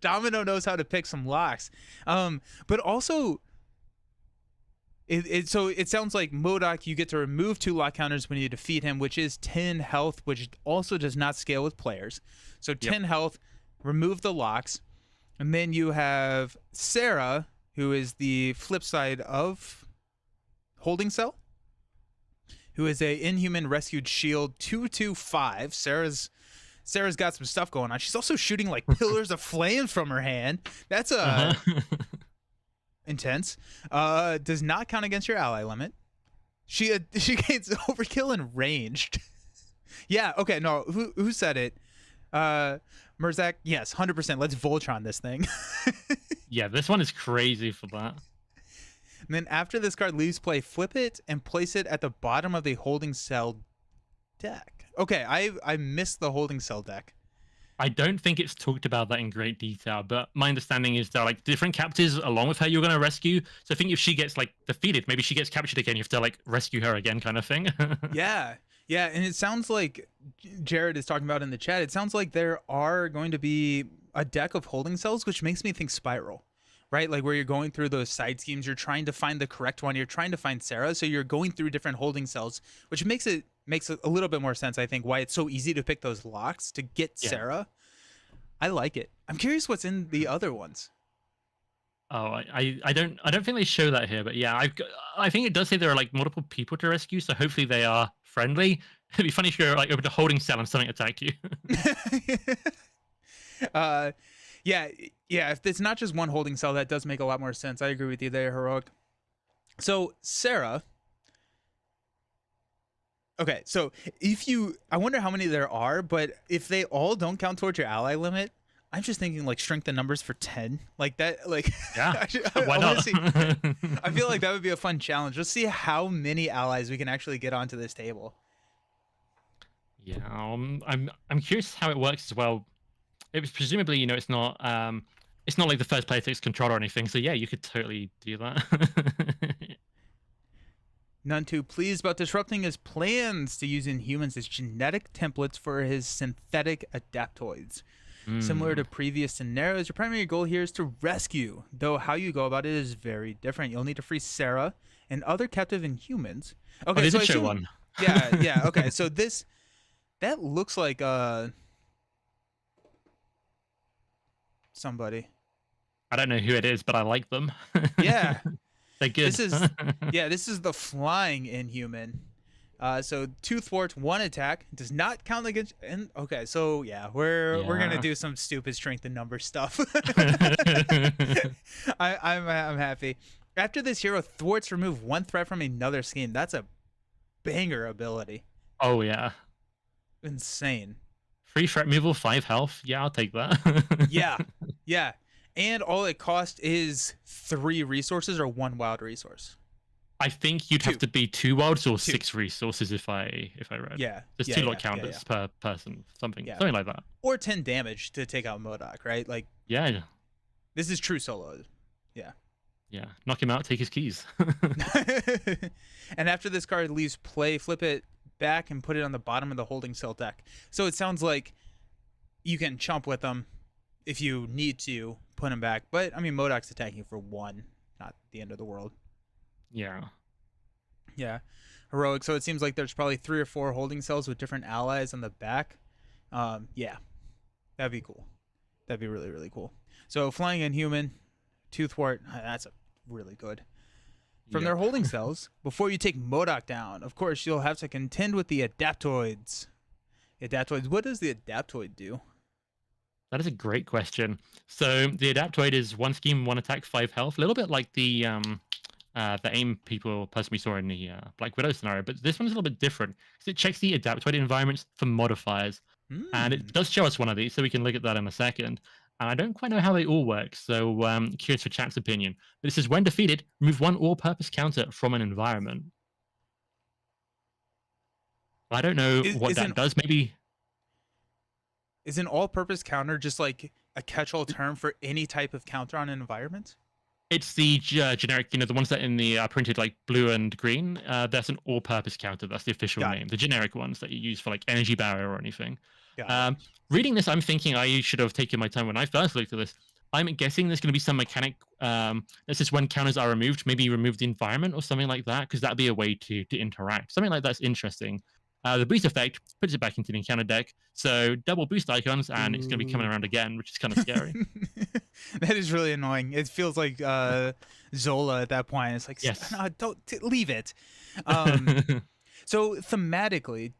A: Domino knows how to pick some locks. But also, so it sounds like M.O.D.O.K, you get to remove 2 lock counters when you defeat him, which is 10 health, which also does not scale with players. So 10 health, remove the locks. And then you have Sarah, who is the flip side of holding cell, who is a inhuman rescued shield 225. Sarah's got some stuff going on. She's also shooting like pillars of flames from her hand. That's intense. Does not count against your ally limit. She gains overkill and ranged. Yeah. Okay. No. Who said it? Uh, Murzak, yes, 100%. Let's Voltron this thing.
B: Yeah, this one is crazy for that.
A: And then after this card leaves play, flip it and place it at the bottom of the holding cell deck. Okay, I missed the holding cell deck.
B: I don't think it's talked about that in great detail, but my understanding is there are like different captives along with her you're going to rescue. So I think if she gets like defeated, maybe she gets captured again, you have to like rescue her again kind of thing.
A: Yeah. Yeah, and it sounds like Jared is talking about in the chat. It sounds like there are going to be a deck of holding cells, which makes me think Spiral, right? Like where you're going through those side schemes, you're trying to find the correct one. You're trying to find Sarah, so you're going through different holding cells, which makes a little bit more sense, I think, why it's so easy to pick those locks to get Sarah. I like it. I'm curious what's in the other ones.
B: Oh, I don't think they show that here, but yeah, I think it does say there are like multiple people to rescue, so hopefully they are friendly. It'd be funny if you're like over to holding cell and something attacked you.
A: Yeah. If it's not just one holding cell, that does make a lot more sense. I agree with you there, Heroic. So Sarah. Okay, so I wonder how many there are, but if they all don't count towards your ally limit, I'm just thinking like shrink the numbers for 10, like that. Like,
B: yeah, why not?
A: I feel like that would be a fun challenge. Let's see how many allies we can actually get onto this table.
B: Yeah, I'm curious how it works as well. It was presumably, it's not like the first player takes control or anything. So yeah, you could totally do that.
A: None too pleased about disrupting his plans to use Inhumans as genetic templates for his synthetic adaptoids. Similar to previous scenarios, your primary goal here is to rescue, though how you go about it is very different. You'll need to free Sarah and other captive Inhumans. Okay,
B: there's a show one.
A: Yeah. Okay, so that looks like somebody.
B: I don't know who it is, but I like them.
A: Yeah.
B: They're good.
A: This is the flying Inhuman. So 2 thwarts, 1 attack, does not count against. And okay, so yeah, we're gonna do some stupid strength and number stuff. I'm happy. After this hero thwarts, remove 1 threat from another scheme. That's a banger ability.
B: Oh yeah,
A: insane.
B: 3 threat removal, 5 health. Yeah, I'll take that.
A: Yeah. And all it costs is 3 resources or 1 wild resource.
B: I think you'd have to be 2 wilds or 6 resources if I read.
A: Yeah.
B: There's 2 lot counters per person, something like that.
A: Or 10 damage to take out M.O.D.O.K, right? Like.
B: Yeah.
A: This is true solo. Yeah.
B: Yeah. Knock him out, take his keys.
A: And after this card leaves play, flip it back and put it on the bottom of the holding cell deck. So it sounds like you can chomp with them if you need to put him back. But I mean, M.O.D.O.K's attacking for 1, not the end of the world.
B: Yeah.
A: Heroic. So it seems like there's probably 3 or 4 holding cells with different allies on the back. Yeah, that'd be cool. That'd be really, really cool. So flying Inhuman, 2 thwart. That's really good. From their holding cells, before you take M.O.D.O.K down, of course, you'll have to contend with the Adaptoids. What does the Adaptoid do?
B: That is a great question. So the Adaptoid is 1 scheme, 1 attack, 5 health. A little bit like the AIM person we saw in the Black Widow scenario, but this one's a little bit different because it checks the Adaptoid environments for modifiers, and it does show us one of these, so we can look at that in a second. And I don't quite know how they all work, so curious for chat's opinion. But it says when defeated, remove 1 all-purpose counter from an environment. I don't know what that does. Maybe
A: is an all-purpose counter just like a catch-all term for any type of counter on an environment?
B: It's the generic, the ones that in the printed like blue and green. That's an all-purpose counter. That's the official name. The generic ones that you use for like energy barrier or anything. Reading this, I'm thinking I should have taken my time when I first looked at this. I'm guessing there's going to be some mechanic that says when counters are removed, maybe remove the environment or something like that, because that'd be a way to interact. Something like that's interesting. The boost effect puts it back into the encounter deck, so double boost icons, and it's going to be coming around again, which is kind of scary.
A: That is really annoying. It feels like Zola at that point. It's like,
B: yes.
A: No, don't leave it. So thematically,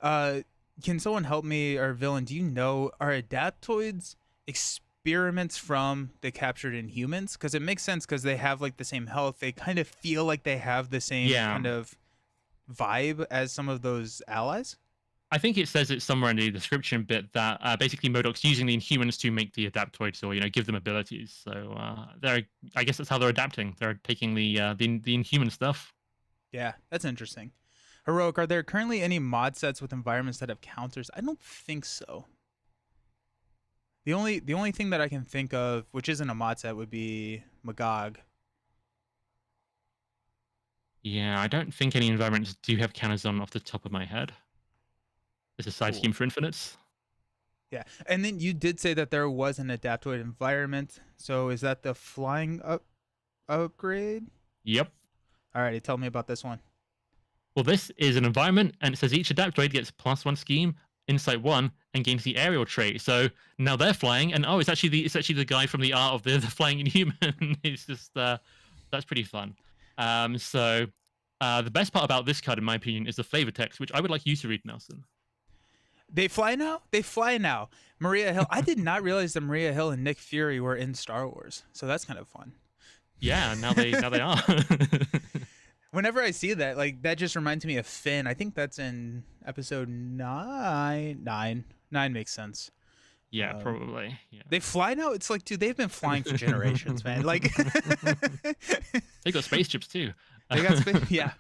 A: can someone help me, or Villain? Do you know, are Adaptoids experiments from the captured Inhumans? Because it makes sense because they have like the same health. They kind of feel like they have the same kind of vibe as some of those allies.
B: I think it says it somewhere in the description bit that basically M.O.D.O.K's using the Inhumans to make the Adaptoids, or give them abilities. So I guess that's how they're adapting. They're taking the Inhuman stuff.
A: Yeah, that's interesting. Heroic, are there currently any mod sets with environments that have counters? I don't think so. The only thing that I can think of, which isn't a mod set, would be M.O.D.O.K.
B: Yeah, I don't think any environments do have counters on off the top of my head. There's a side
A: Cool.
B: scheme for Infinites.
A: Yeah, and then you did say that there was an Adaptoid environment. So is that the flying upgrade?
B: Yep.
A: Alrighty, tell me about this one.
B: Well, this is an environment, and it says each Adaptoid gets +1 scheme, Insight 1, and gains the aerial trait. So now they're flying, and it's actually the guy from the art of the flying Inhuman. It's just that's pretty fun. So the best part about this card, in my opinion, is the flavor text, which I would like you to read, Nelson.
A: They fly now? They fly now. Maria Hill. I did not realize that Maria Hill and Nick Fury were in Star Wars. So that's kind of fun.
B: Yeah, now they are.
A: Whenever I see that, like, that just reminds me of Finn. I think that's in episode 9. 9 makes sense.
B: Yeah, probably. Yeah.
A: They fly now? It's like, dude, they've been flying for generations, man. Like,
B: they got spaceships too.
A: They got space. Yeah.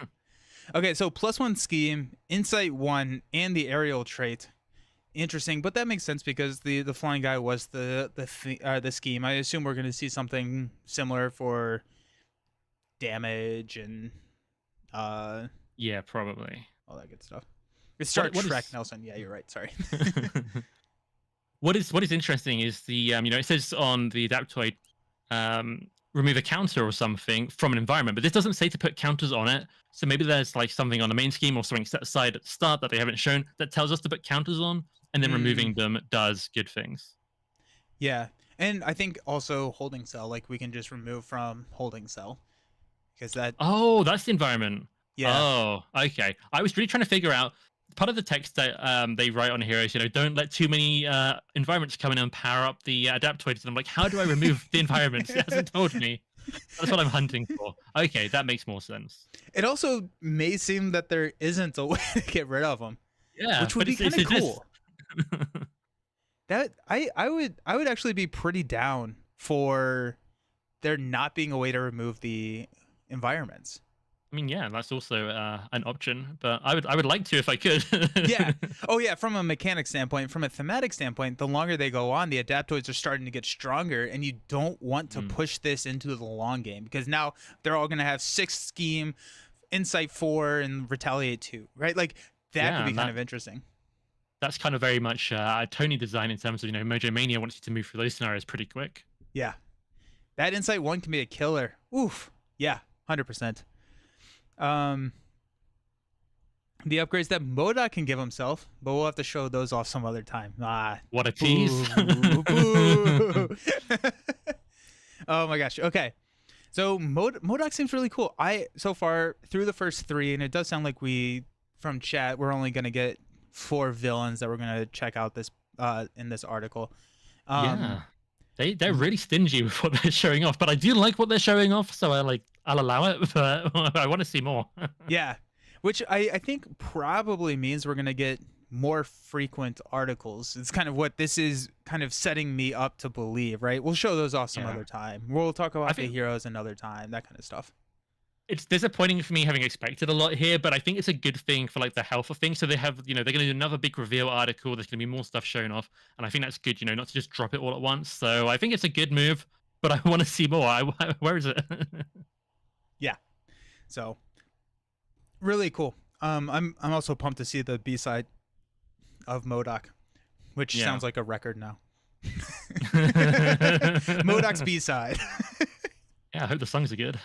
A: Okay, so +1 scheme, Insight 1, and the aerial trait. Interesting, but that makes sense because the flying guy was the scheme. I assume we're going to see something similar for damage and
B: yeah, probably
A: all that good stuff. It's Star Trek, Nelson. Yeah, you're right. Sorry.
B: What is interesting is the it says on the Adaptoid remove a counter or something from an environment, but this doesn't say to put counters on it. So maybe there's like something on the main scheme or something set aside at the start that they haven't shown that tells us to put counters on, and then removing them does good things.
A: Yeah, and I think also holding cell, like we can just remove from holding cell because that.
B: Oh, that's the environment.
A: Yeah.
B: Oh, okay. I was really trying to figure out part of the text that they write on Heroes. Don't let too many environments come in and power up the Adaptoids. And I'm like, how do I remove the environments? It hasn't told me. That's what I'm hunting for. Okay, that makes more sense.
A: It also may seem that there isn't a way to get rid of them.
B: Yeah,
A: which would be kind of cool. That I would actually be pretty down for there not being a way to remove the environments.
B: I mean, yeah, that's also an option, but I would like to if I could.
A: Yeah. Oh, yeah. From a mechanic standpoint, from a thematic standpoint, the longer they go on, the Adaptoids are starting to get stronger, and you don't want to push this into the long game because now they're all going to have 6 scheme, Insight 4, and Retaliate 2, right? Like that could be kind of interesting.
B: That's kind of very much Tony design in terms of Mojo Mania wants you to move through those scenarios pretty quick.
A: Yeah, that Insight 1 can be a killer. Oof. Yeah, 100%. The upgrades that M.O.D.O.K can give himself, but we'll have to show those off some other time.
B: What a tease.
A: Boo. Oh my gosh. Okay. So M.O.D.O.K seems really cool. So far through the first 3, and it does sound like from chat, we're only going to get 4 villains that we're going to check out this in this article.
B: Yeah. They're really stingy with what they're showing off, but I do like what they're showing off, so I'll allow it, but I want to see more.
A: Yeah, which I think probably means we're going to get more frequent articles. It's kind of what this is kind of setting me up to believe, right? We'll show those off some other time. We'll talk about the heroes another time, that kind of stuff.
B: It's disappointing for me having expected a lot here, but I think it's a good thing for like the health of things. So they have, they're going to do another big reveal article. There's going to be more stuff shown off, and I think that's good. Not to just drop it all at once. So I think it's a good move, but I want to see more. Where is it?
A: Yeah, so really cool. I'm also pumped to see the B-side of M.O.D.O.K, which sounds like a record now. M.O.D.O.K's B-side.
B: Yeah, I hope the songs are good.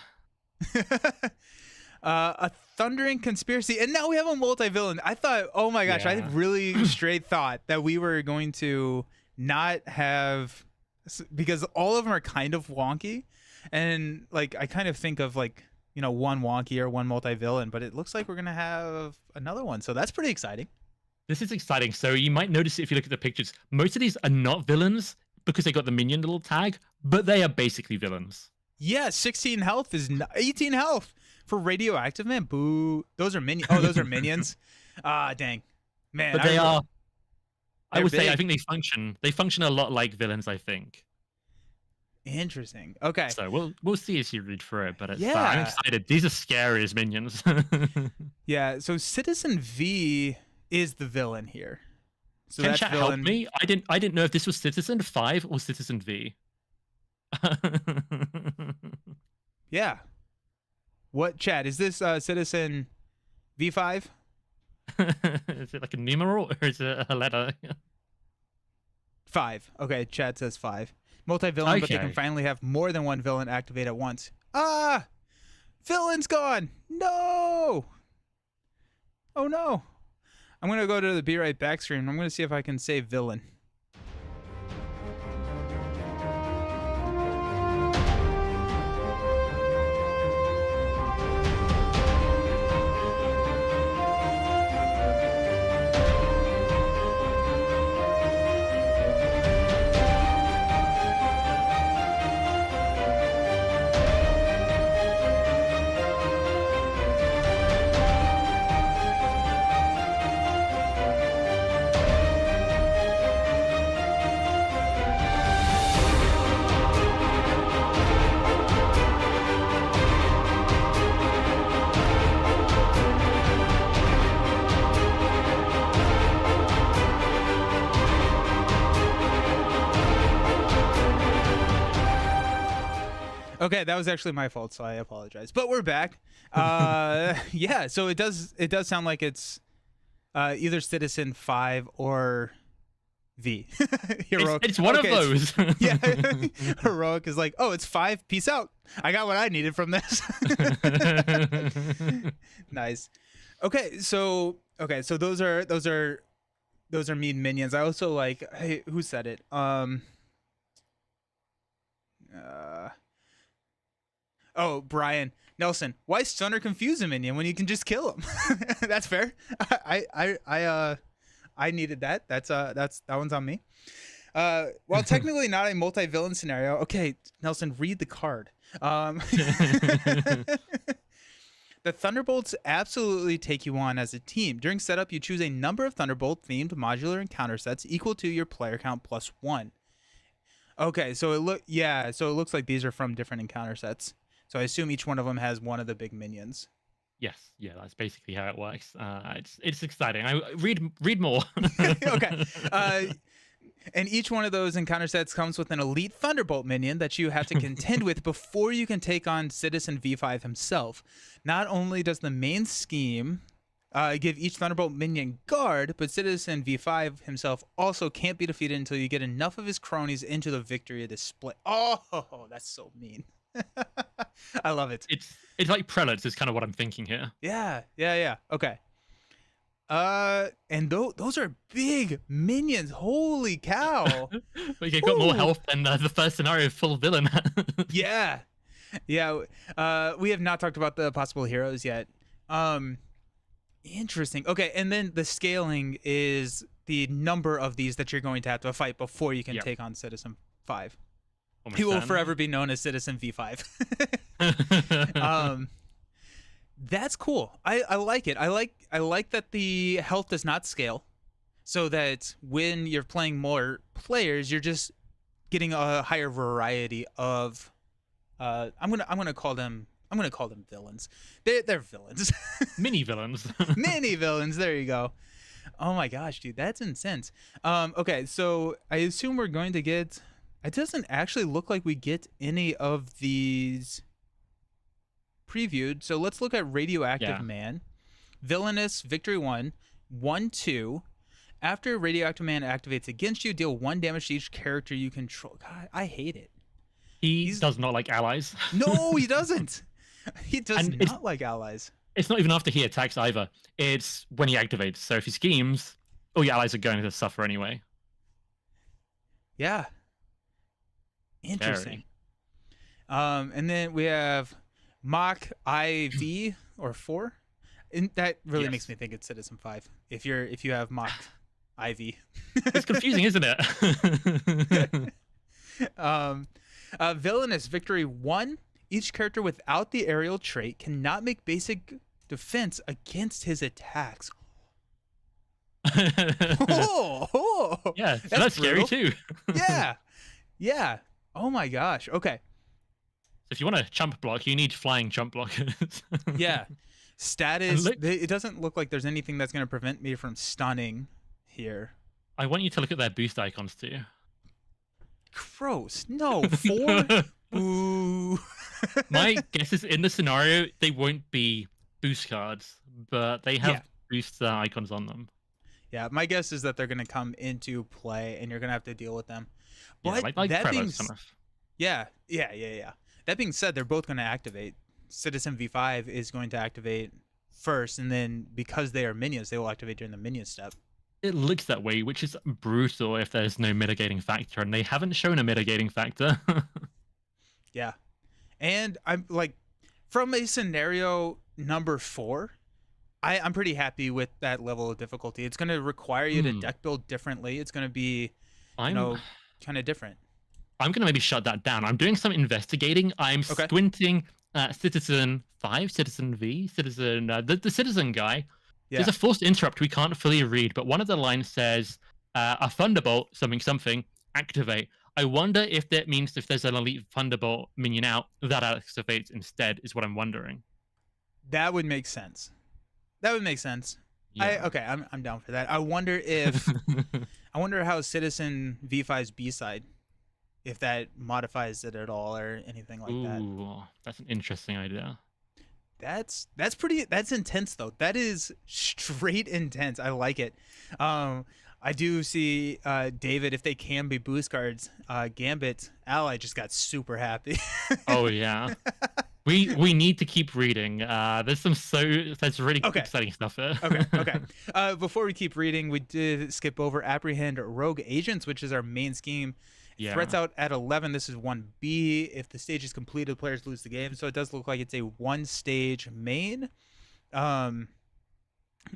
A: A thundering conspiracy, and now we have a multi-villain. I thought, oh my gosh, I really straight thought that we were going to not have, because all of them are kind of wonky, and like I kind of think of like one wonky or one multi-villain, but it looks like we're gonna have another one, so that's pretty exciting.
B: This is exciting. So you might notice if you look at the pictures, most of these are not villains because they got the minion little tag, but they are basically villains.
A: Yeah, 16 health is 18 health for Radioactive Man. Boo. Those are minions. Oh, those are minions. Dang. Man,
B: But they are. I
A: they're
B: would say I
A: big.
B: think they function a lot like villains. I think.
A: Interesting. Okay.
B: So we'll see as you read through it. But it's I'm
A: Yeah.
B: excited. These are scary as minions.
A: Yeah. So Citizen V is the villain here. So
B: Can
A: that's
B: chat help
A: villain.
B: me? I didn't know if this was Citizen 5 or Citizen V.
A: Yeah. What chat is this? Citizen V5?
B: Is it like a numeral or is it a letter?
A: 5. Okay, chat says 5. Multi-villain, but they can
B: Okay.
A: finally have more than one villain activate at once. Ah! Villain's gone! No! Oh no. I'm gonna go to the Be Right Back screen. I'm gonna see if I can save villain. Okay, that was actually my fault, so I apologize. But we're back. Yeah, so it does sound like it's either Citizen 5 or V. Heroic.
B: It's one
A: Okay,
B: of those.
A: Yeah, Heroic is like, oh, it's 5. Peace out. I got what I needed from this. Nice. Okay, so those are mean minions. I also like. Hey, who said it? Oh, Brian Nelson. Why stun or confuse a minion when you can just kill him? That's fair. I needed that. That one's on me. While technically not a multi-villain scenario. Okay, Nelson, read the card. The Thunderbolts absolutely take you on as a team. During setup, you choose a number of Thunderbolt-themed modular encounter sets equal to your player count plus 1. Okay, so it looks like these are from different encounter sets. So I assume each one of them has one of the big minions.
B: Yes, yeah, that's basically how it works. It's exciting. I read more.
A: Okay. And each one of those encounter sets comes with an elite Thunderbolt minion that you have to contend with before you can take on Citizen V5 himself. Not only does the main scheme give each Thunderbolt minion guard, but Citizen V5 himself also can't be defeated until you get enough of his cronies into the victory display. Oh, that's so mean. I love it.
B: It's like prelates is kind of what I'm thinking here.
A: Yeah. Okay. And those are big minions. Holy cow.
B: But you've got more health than the first scenario full villain.
A: Yeah. We have not talked about the possible heroes yet. Interesting. Okay, and then the scaling is the number of these that you're going to have to fight before you can take on Citizen 5.
B: Almost
A: He will
B: certainly.
A: forever be known as Citizen V5. That's cool. I like it. I like that the health does not scale, so that when you're playing more players, you're just getting a higher variety of. I'm gonna call them villains. They're villains.
B: Mini villains.
A: Mini villains. There you go. Oh my gosh, dude, that's intense. Okay, so I assume we're going to get. It doesn't actually look like we get any of these previewed. So let's look at Radioactive Man. Villainous, Victory 1, 1-2. After Radioactive Man activates against you, deal 1 damage to each character you control. God, I hate it.
B: He does not like allies.
A: No, he doesn't. He does
B: And
A: not like allies.
B: It's not even after he attacks either. It's when he activates. So if he schemes, all your allies are going to suffer anyway.
A: Yeah. Interesting. And then we have M.O.D.O.K IV or 4. And that really makes me think it's Citizen 5. If you have M.O.D.O.K IV.
B: It's confusing, isn't it?
A: Villainous Victory 1. Each character without the aerial trait cannot make basic defense against his attacks. Oh,
B: Yeah, so that's scary
A: brutal.
B: too.
A: Yeah, yeah. Oh my gosh. Okay.
B: If you want to chump block, you need flying chump blockers.
A: Yeah.
B: And
A: Status.
B: look,
A: It doesn't look like there's anything that's going to prevent me from stunning here.
B: I want you to look at their boost icons too.
A: Gross. No. 4. Ooh.
B: My guess is in the scenario they won't be boost cards, but they have boost icons on them.
A: Yeah. My guess is that they're going to come into play, and you're going to have to deal with them.
B: Yeah,
A: But
B: like
A: that being
B: Prevost kind of.
A: yeah. That being said, they're both going to activate. Citizen V5 is going to activate first, and then because they are minions, they will activate during the minion step.
B: It looks that way, which is brutal if there's no mitigating factor, and they haven't shown a mitigating factor.
A: Yeah. And I'm like, from a scenario number 4, I'm pretty happy with that level of difficulty. It's going to require you to deck build differently. It's going to be, kind of different.
B: I'm going to maybe shut that down. I'm doing some investigating. I'm squinting at Citizen 5, Citizen V, Citizen, the Citizen guy. Yeah. There's a forced interrupt we can't fully read, but one of the lines says, a Thunderbolt, something, activate. I wonder if that means if there's an elite Thunderbolt minion out, that activates instead, is what I'm wondering.
A: That would make sense. Yeah. I'm down for that. I wonder how Citizen V5's B-side, if that modifies it at all or anything like that.
B: Ooh, that's an interesting idea.
A: That's intense though. That is straight intense. I like it. I do see David, if they can be boost cards, Gambit ally just got super happy.
B: Oh yeah. We need to keep reading. There's really exciting stuff here.
A: Okay. Before we keep reading, we did skip over apprehend rogue agents, which is our main scheme. Yeah. Threats out at 11. This is 1B. If the stage is completed, players lose the game. So it does look like it's a one-stage main.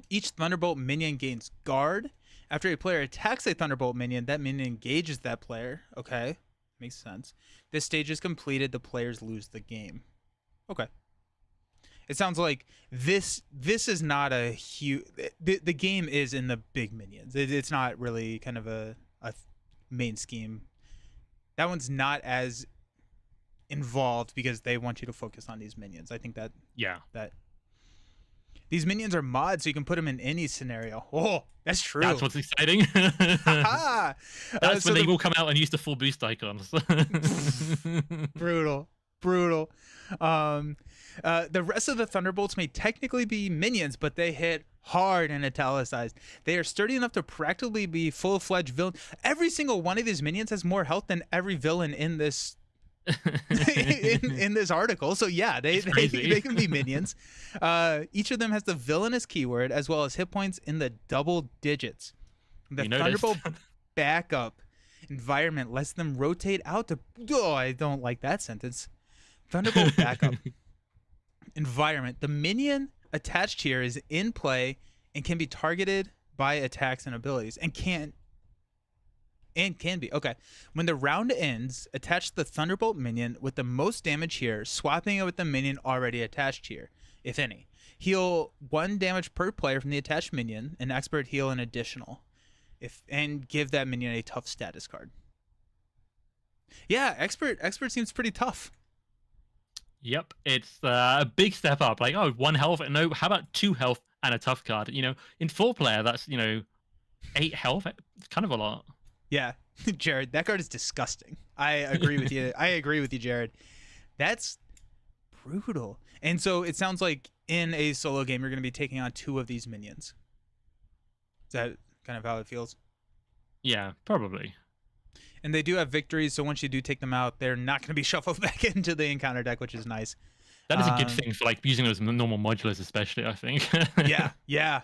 A: Each Thunderbolt minion gains guard. After a player attacks a Thunderbolt minion, that minion engages that player. Okay, makes sense. This stage is completed. The players lose the game. Okay. It sounds like this is not a huge... The game is in the big minions. It's not really kind of a main scheme. That one's not as involved because they want you to focus on these minions. I think that these minions are mods, so you can put them in any scenario. Oh, that's true.
B: That's what's exciting. That's when they will come out and use the full boost icons.
A: Brutal. The rest of the Thunderbolts may technically be minions, but they hit hard and italicized. They are sturdy enough to practically be full-fledged villain. Every single one of these minions has more health than every villain in this in this article. So yeah, they can be minions. Each of them has the villainous keyword as well as hit points in the double digits. The Thunderbolt backup environment lets them rotate out to... Oh, I don't like that sentence. Thunderbolt backup environment. The minion attached here is in play and can be targeted by attacks and abilities and can be. Okay. When the round ends, attach the Thunderbolt minion with the most damage here, swapping it with the minion already attached here, if any. Heal 1 damage per player from the attached minion, and expert heal an additional. And give that minion a tough status card. Yeah, expert seems pretty tough.
B: Yep, it's a big step up. Like, 1 health. No, how about 2 health and a tough card? In 4-player, that's 8 health. It's kind of a lot.
A: Yeah, Jared, that card is disgusting. I agree with you. Jared. That's brutal. And so it sounds like in a solo game, you're going to be taking on 2 of these minions. Is that kind of how it feels?
B: Yeah, probably.
A: And they do have victories, so once you do take them out, they're not going to be shuffled back into the encounter deck, which is nice.
B: That is a good thing for using those normal modulars, especially, I think.
A: Yeah.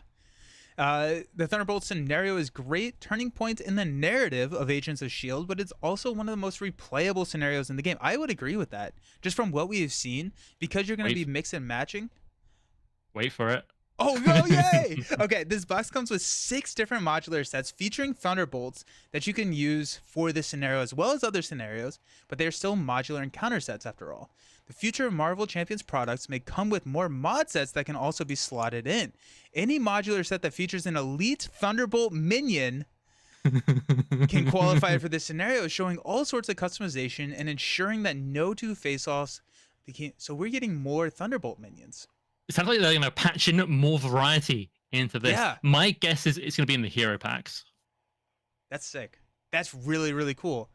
A: The Thunderbolt scenario is great turning point in the narrative of Agents of S.H.I.E.L.D., but it's also one of the most replayable scenarios in the game. I would agree with that, just from what we have seen, because you're going to be mix and matching.
B: Wait for it.
A: Oh, yay! Okay, this box comes with 6 different modular sets featuring Thunderbolts that you can use for this scenario as well as other scenarios, but they're still modular encounter sets after all. The future of Marvel Champions products may come with more mod sets that can also be slotted in. Any modular set that features an elite Thunderbolt minion can qualify for this scenario, showing all sorts of customization and ensuring that no two face-offs became. So we're getting more Thunderbolt minions.
B: It sounds like they're going to patch in more variety into this.
A: Yeah.
B: My guess is it's going to be in the hero packs.
A: That's sick. That's really, really cool.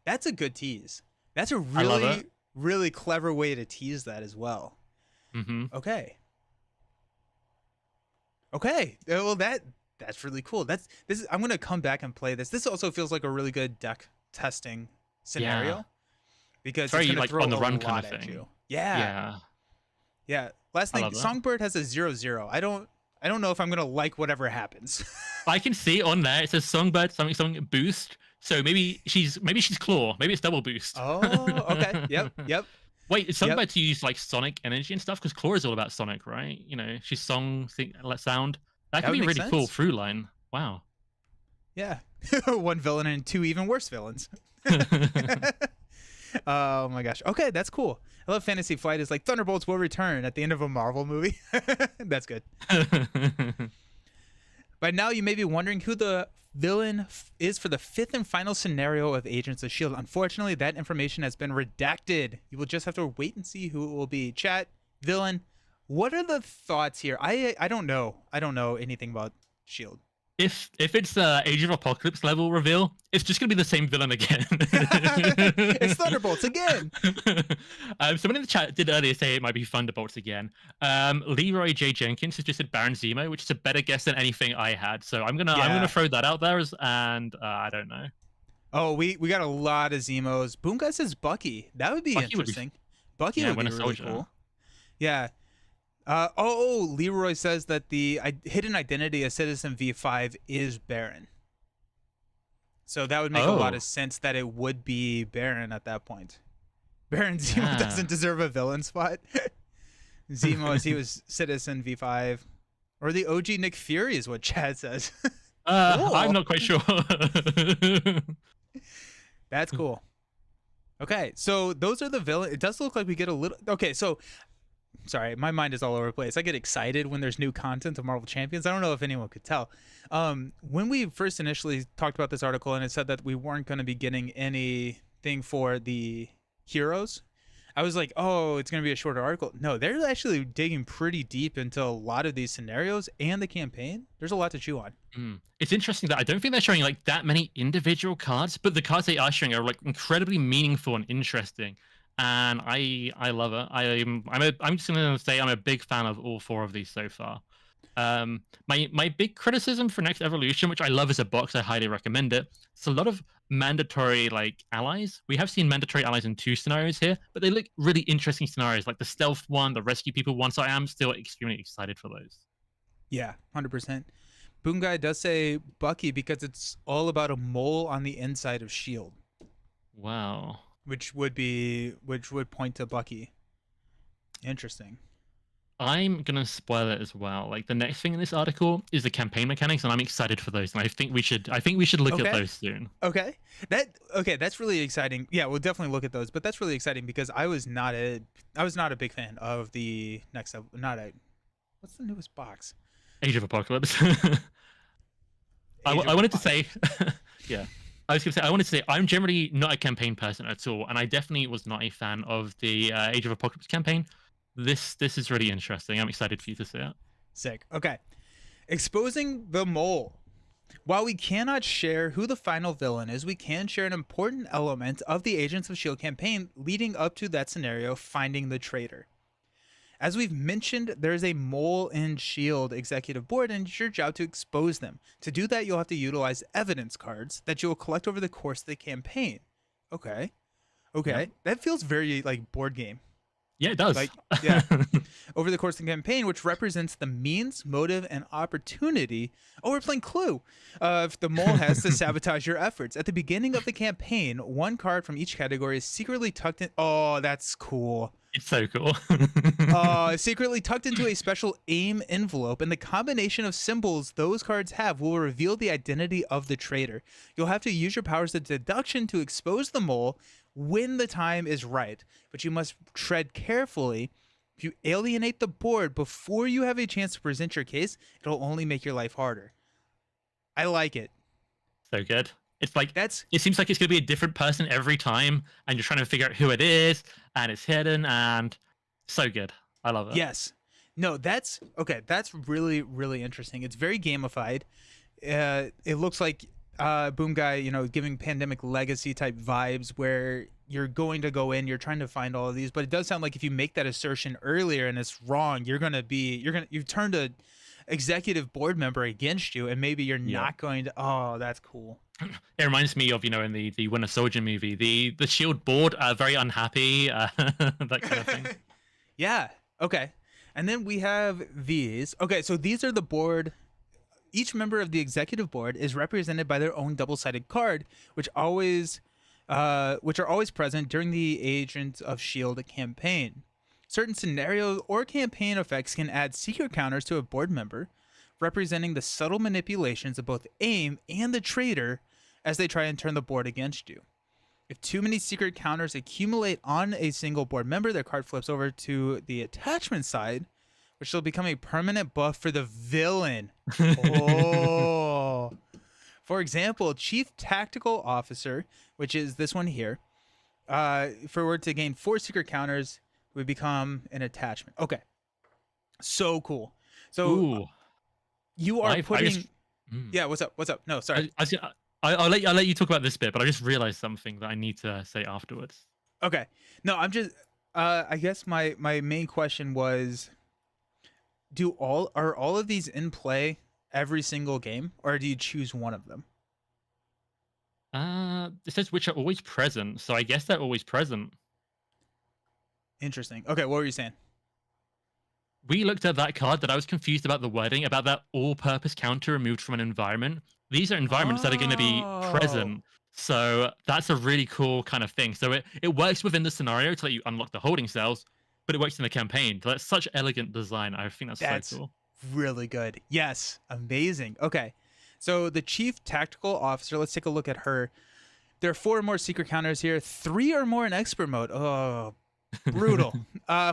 A: That's a good tease. That's a
B: I love
A: really,
B: it.
A: really clever way to tease that as well.
B: Mm-hmm.
A: Okay. Okay. Well, that's really cool. I'm gonna come back and play this. This also feels like a really good deck testing scenario
B: Yeah.
A: because
B: It's very,
A: it's gonna
B: like,
A: throw
B: on the
A: a
B: run
A: lot
B: kind of
A: at
B: thing.
A: you. Yeah.
B: Yeah.
A: Last
B: I
A: thing,
B: love that.
A: Songbird has a 0/0. I don't know if I'm gonna like whatever happens.
B: I can see on there it says Songbird something boost. So maybe she's Claw. Maybe it's double boost.
A: Oh, okay. Yep.
B: Wait, is Songbird to use like sonic energy and stuff? Because Claw is all about sonic, right? You know, she's sound. That could
A: would
B: be
A: make
B: really cool
A: sense.
B: through line. Wow.
A: Yeah. One villain and two even worse villains. Oh my gosh. Okay, that's cool. I love Fantasy Flight is like Thunderbolts will return at the end of a Marvel movie. That's good. By now, you may be wondering who the villain is for the fifth and final scenario of Agents of S.H.I.E.L.D. Unfortunately, that information has been redacted. You will just have to wait and see who it will be. Chat, villain, what are the thoughts here? I don't know. I don't know anything about S.H.I.E.L.D.
B: If it's Age of Apocalypse level reveal, it's just gonna be the same villain again.
A: It's Thunderbolts again.
B: Someone in the chat did earlier say it might be Thunderbolts again. Leroy J Jenkins has just said Baron Zemo, which is a better guess than anything I had. So I'm gonna throw that out there and I don't know.
A: Oh, we got a lot of Zemos. Boom Guy says Bucky. That would be interesting. Bucky would be
B: Winter
A: really
B: Soldier.
A: cool. Yeah. Leroy says that the hidden identity of Citizen V5 is Baron. So that would make a lot of sense that it would be Baron at that point. Baron Zemo doesn't deserve a villain spot. Zemo, as he was Citizen V5. Or the OG Nick Fury is what Chad says.
B: I'm not quite sure.
A: That's cool. Okay, so those are the villains. It does look like we get a little... Okay, so... Sorry, my mind is all over the place. I get excited when there's new content of Marvel Champions. I don't know if anyone could tell. When we first initially talked about this article and it said that we weren't going to be getting anything for the heroes, I was like, oh, it's going to be a shorter article. No, they're actually digging pretty deep into a lot of these scenarios and the campaign. There's a lot to chew on.
B: It's interesting that I don't think they're showing like that many individual cards, but the cards they are showing are like incredibly meaningful and interesting. And I love it. I'm just gonna say I'm a big fan of all four of these so far. My big criticism for Next Evolution, which I love as a box, I highly recommend it. It's a lot of mandatory like allies. We have seen mandatory allies in 2 scenarios here, but they look really interesting scenarios, like the stealth one, the rescue people one. So I am still extremely excited for those.
A: Yeah, 100%. Boom Guy does say Bucky because it's all about a mole on the inside of S.H.I.E.L.D.
B: Wow.
A: Which would point to Bucky. Interesting.
B: I'm gonna spoil it as well. Like the next thing in this article is the campaign mechanics, and I'm excited for those. And I think we should look at those soon.
A: Okay. That's really exciting. Yeah, we'll definitely look at those. But that's really exciting because I was not a big fan of the next what's the newest box?
B: Age of Apocalypse. I wanted to say, yeah. I wanted to say, I'm generally not a campaign person at all, and I definitely was not a fan of the Age of Apocalypse campaign. This is really interesting. I'm excited for you to see it.
A: Sick. Okay. Exposing the mole. While we cannot share who the final villain is, we can share an important element of the Agents of S.H.I.E.L.D. campaign leading up to that scenario, finding the traitor. As we've mentioned, there's a mole in S.H.I.E.L.D. executive board, and it's your job to expose them. To do that, you'll have to utilize evidence cards that you'll collect over the course of the campaign. Okay.
B: Yep.
A: That feels very like board game.
B: Yeah, it does.
A: Like, yeah. over the course of the campaign, which represents the means, motive, and opportunity. Oh, we're playing Clue. If the mole has to sabotage your efforts. At the beginning of the campaign, one card from each category is secretly tucked in. Oh, that's cool.
B: It's so cool.
A: Secretly tucked into a special AIM envelope, and the combination of symbols those cards have will reveal the identity of the traitor. You'll have to use your powers of deduction to expose the mole when the time is right, but you must tread carefully. If you alienate the board before you have a chance to present your case, it'll only make your life harder. I like it.
B: So good. It's like
A: That's
B: it seems like it's gonna be a different person every time, and you're trying to figure out who it is, and it's hidden, and so good. I love it.
A: Yes. No, that's okay. That's really, really interesting. It's very gamified. It looks like Boom Guy, you know, giving Pandemic Legacy type vibes where you're going to go in, you're trying to find all of these, but it does sound like if you make that assertion earlier and it's wrong, you've turned a executive board member against you, and maybe you're not going to. Oh, that's cool.
B: It reminds me of, you know, in the Winter Soldier movie, the Shield board are very unhappy, that kind of thing.
A: Yeah. Okay. And then we have these. Okay, so these are the board. Each member of the executive board is represented by their own double-sided card, which are always present during the Agents of S.H.I.E.L.D. campaign. Certain scenarios or campaign effects can add secret counters to a board member, representing the subtle manipulations of both AIM and the traitor as they try and turn the board against you. If too many secret counters accumulate on a single board member, their card flips over to the attachment side, which will become a permanent buff for the villain. Oh. For example, Chief Tactical Officer, which is this one here, for it to gain 4 secret counters, would become an attachment. Okay. So cool. So
B: Ooh.
A: you are putting... Yeah, what's up? What's up? No, sorry.
B: I'll let you talk about this bit, but I just realized something that I need to say afterwards.
A: Okay. No, I'm just... I guess my main question was... Are all of these in play every single game, or do you choose one of them?
B: It says which are always present, so I guess they're always present.
A: Interesting. Okay, what were you saying?
B: We looked at that card that I was confused about the wording about that all-purpose counter removed from an environment. These are environments that are going to be present, so that's a really cool kind of thing. So it works within the scenario to let you unlock the holding cells, but it works in the campaign. So that's such elegant design. I think that's so cool.
A: Really good. Yes, amazing. Okay, so the Chief Tactical Officer, let's take a look at her. There are 4 more secret counters here, 3 or more in expert mode. Oh, brutal.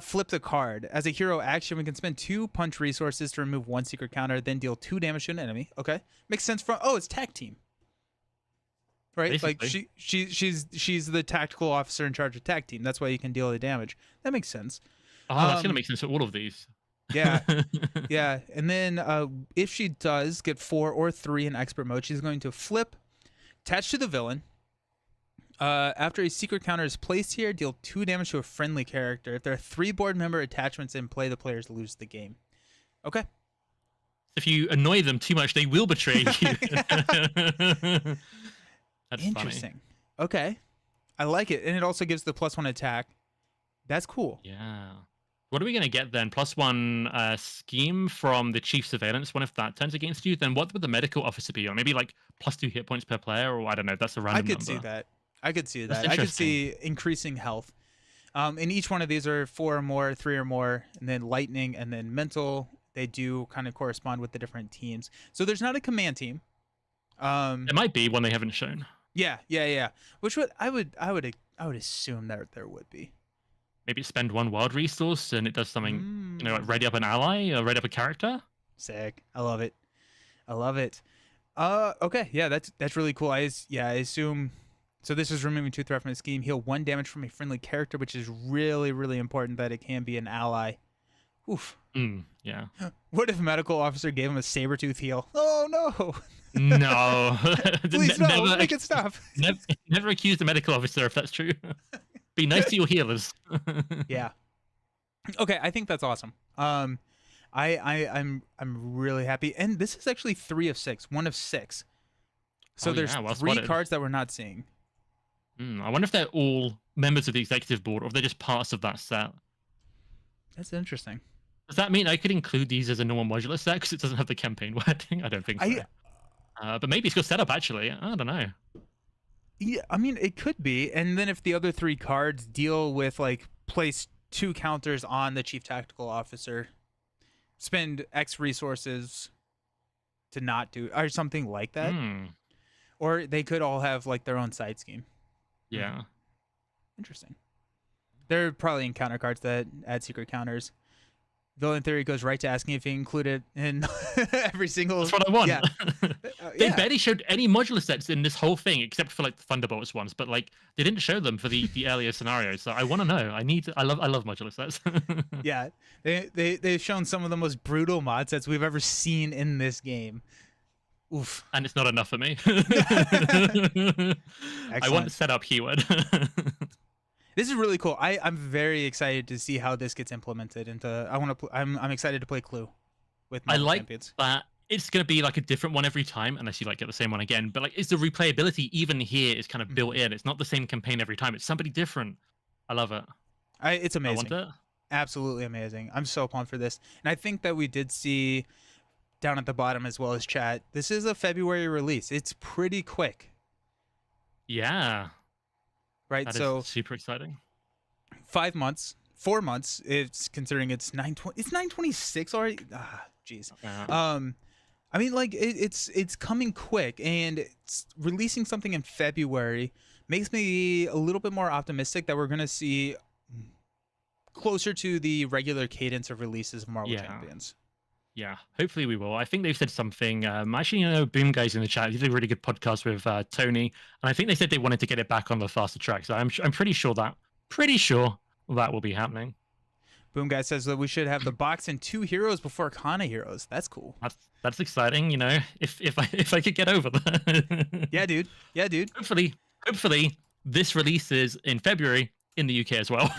A: Flip the card. As a hero action, we can spend 2 punch resources to remove 1 secret counter, then deal 2 damage to an enemy. Okay, makes sense from... Oh, it's tag team. Right? Basically. Like she's the tactical officer in charge of tag team. That's why you can deal the damage. That makes sense.
B: Oh, that's gonna make sense for all of these.
A: Yeah. Yeah. And then if she does get 4 or 3 in expert mode, she's going to flip, attach to the villain. After a secret counter is placed here, deal 2 damage to a friendly character. If there are 3 board member attachments in play, the players lose the game. Okay.
B: If you annoy them too much, they will betray you. That's
A: interesting.
B: Funny.
A: Okay. I like it. And it also gives the +1 attack. That's cool.
B: Yeah. What are we going to get then? +1 scheme from the chief surveillance one. If that turns against you, then what would the medical officer be? Or maybe like +2 hit points per player? Or I don't know. That's a random number.
A: See that. I could see that. I could see increasing health. And each one of these are 4 or more, 3 or more, and then lightning, and then mental. They do kind of correspond with the different teams. So there's not a command team.
B: It might be one they haven't shown.
A: Yeah. Which I would assume that there would be.
B: Maybe spend 1 wild resource and it does something, you know, like ready up an ally or ready up a character.
A: Sick. I love it. Okay. Yeah, that's really cool. I assume. So this is removing 2 threat from the scheme. Heal 1 damage from a friendly character, which is really, really important that it can be an ally. Oof.
B: Yeah.
A: What if medical officer gave him a saber-tooth heal? Oh no.
B: No.
A: Please no. Make it stop.
B: Never accuse the medical officer if that's true. Be nice to your healers.
A: Yeah. Okay, I think that's awesome. I'm really happy, and this is actually 3 of 6, 1 of 6. So there's 3 cards that we're not seeing.
B: I wonder if they're all members of the executive board, or if they're just parts of that set.
A: That's interesting.
B: Does that mean I could include these as a normal modular set because it doesn't have the campaign wording? I don't think so. But maybe it's got setup actually. I don't know.
A: Yeah, I mean, it could be. And then if the other 3 cards deal with like place 2 counters on the chief tactical officer, spend X resources to not do or something like that. Or they could all have like their own side scheme.
B: Yeah.
A: Interesting. There are probably encounter cards that add secret counters. Villain Theory goes right to asking if you include it in every single.
B: That's what I want.
A: Yeah.
B: They barely showed any modular sets in this whole thing, except for like the Thunderbolts ones. But like they didn't show them for the earlier scenarios. So I want to know. I love modular sets.
A: Yeah, they've shown some of the most brutal mod sets we've ever seen in this game. Oof.
B: And it's not enough for me. I want setup keyword.
A: This is really cool. I'm very excited to see how this gets implemented into. I'm excited to play Clue with my champions.
B: That it's gonna be like a different one every time, unless you like get the same one again. But like, it's the replayability even here is kind of built in. It's not the same campaign every time. It's somebody different. I love it.
A: It's amazing.
B: I want it.
A: Absolutely amazing. I'm so pumped for this, and I think that we did see down at the bottom as well as chat. This is a February release. It's pretty quick.
B: Yeah.
A: Right,
B: that
A: so
B: is super exciting.
A: 4 months. It's considering it's 920. It's 926 already. Jeez. I mean, like it's coming quick, and it's releasing something in February makes me a little bit more optimistic that we're gonna see closer to the regular cadence of releases of Marvel Champions.
B: Yeah, hopefully we will. I think they've said something. Actually, Boom Guys in the chat, he did a really good podcast with Tony, and I think they said they wanted to get it back on the faster track. So I'm pretty sure that will be happening.
A: Boom Guy says that we should have the box and 2 heroes before Kana heroes. That's cool.
B: That's exciting. You know, if I could get over that.
A: Yeah, dude.
B: Hopefully this releases in February in the UK as well.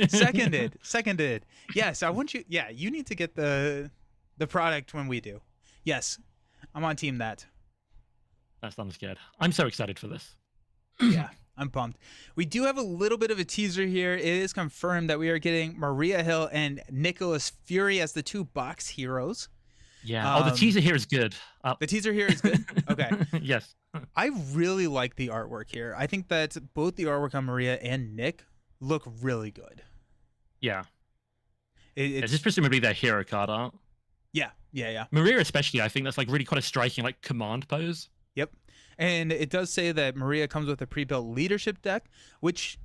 A: Seconded. Yes, I want you. Yeah, you need to get the product when we do. Yes, I'm on team that.
B: That sounds good. I'm so excited for this.
A: Yeah, I'm pumped. We do have a little bit of a teaser here. It is confirmed that we are getting Maria Hill and Nicholas Fury as the 2 box heroes.
B: Yeah. The teaser here is good.
A: The teaser here is good. Okay.
B: Yes.
A: I really like the artwork here. I think that both the artwork on Maria and Nick look really good.
B: Yeah. It's just presumably their hero card art.
A: Yeah.
B: Maria especially, I think that's like really quite a striking like command pose.
A: Yep. And it does say that Maria comes with a pre-built leadership deck, which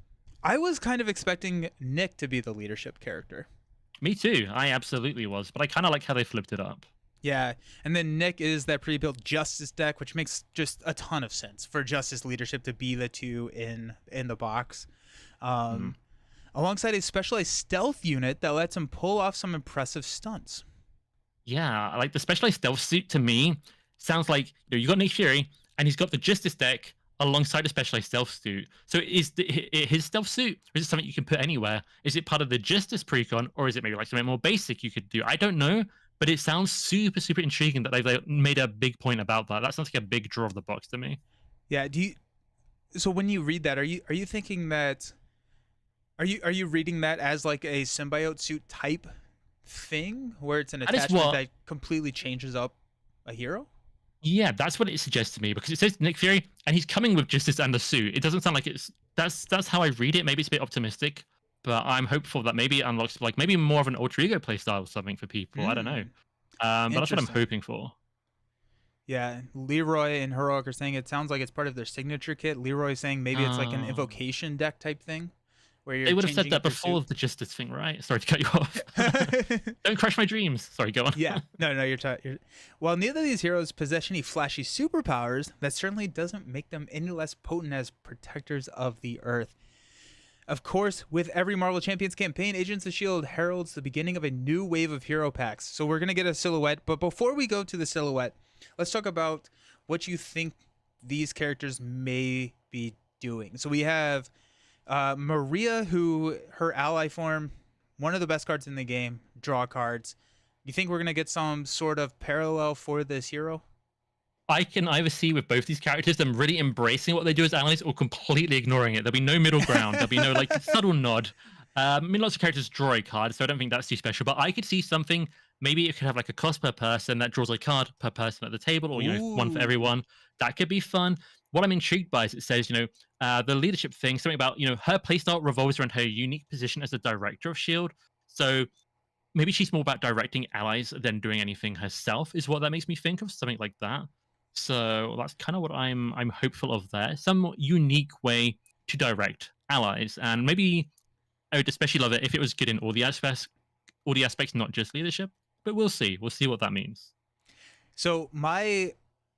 A: I was kind of expecting Nick to be the leadership character.
B: Me too. I absolutely was, but I kind of like how they flipped it up.
A: Yeah, and then Nick is that pre-built Justice deck, which makes just a ton of sense for Justice leadership to be the 2 in the box. Alongside a specialized stealth unit that lets him pull off some impressive stunts.
B: Yeah, like the specialized stealth suit to me sounds like you got Nick Fury and he's got the Justice deck alongside a specialized stealth suit. So is his stealth suit, or is it something you can put anywhere? Is it part of the Justice precon, or is it maybe like something more basic you could do? I don't know, but it sounds super, super intriguing that they've made a big point about that. That sounds like a big draw of the box to me.
A: Yeah. So when you read that, are you thinking that? Are you reading that as like a symbiote suit type thing, where it's an attachment that completely changes up a hero?
B: Yeah, that's what it suggests to me, because it says Nick Fury and he's coming with Justice and the suit. It doesn't sound like that's how I read it. Maybe it's a bit optimistic, but I'm hopeful that maybe it unlocks like maybe more of an alter ego playstyle or something for people. I don't know. But that's what I'm hoping for.
A: Yeah, Leroy and Heroic are saying it sounds like it's part of their signature kit. Leroy saying maybe it's like an invocation deck type thing.
B: They would have said that before the Justice thing, right? Sorry to cut you off. Don't crush my dreams. Sorry, go on.
A: Yeah, no, you're While neither of these heroes possess any flashy superpowers, that certainly doesn't make them any less potent as protectors of the Earth. Of course, with every Marvel Champions campaign, Agents of S.H.I.E.L.D. heralds the beginning of a new wave of hero packs. So we're going to get a silhouette, but before we go to the silhouette, let's talk about what you think these characters may be doing. So we have Maria, who her ally form, one of the best cards in the game, draw cards. You think we're going to get some sort of parallel for this hero?
B: I can either see with both these characters them really embracing what they do as allies or completely ignoring it. There'll be no middle ground. There'll be no like subtle nod. I mean, lots of characters draw a card, so I don't think that's too special. But I could see something. Maybe it could have like a cost per person that draws a card per person at the table, or one for
A: Ooh.
B: everyone. That could be fun. What I'm intrigued by is it says, the leadership thing, something about her playstyle revolves around her unique position as the director of Shield. So maybe she's more about directing allies than doing anything herself. Is what that makes me think of, something like that. So that's kind of what I'm hopeful of there. Some unique way to direct allies, and maybe I would especially love it if it was good in all the aspects, not just leadership. But we'll see. We'll see what that means.
A: So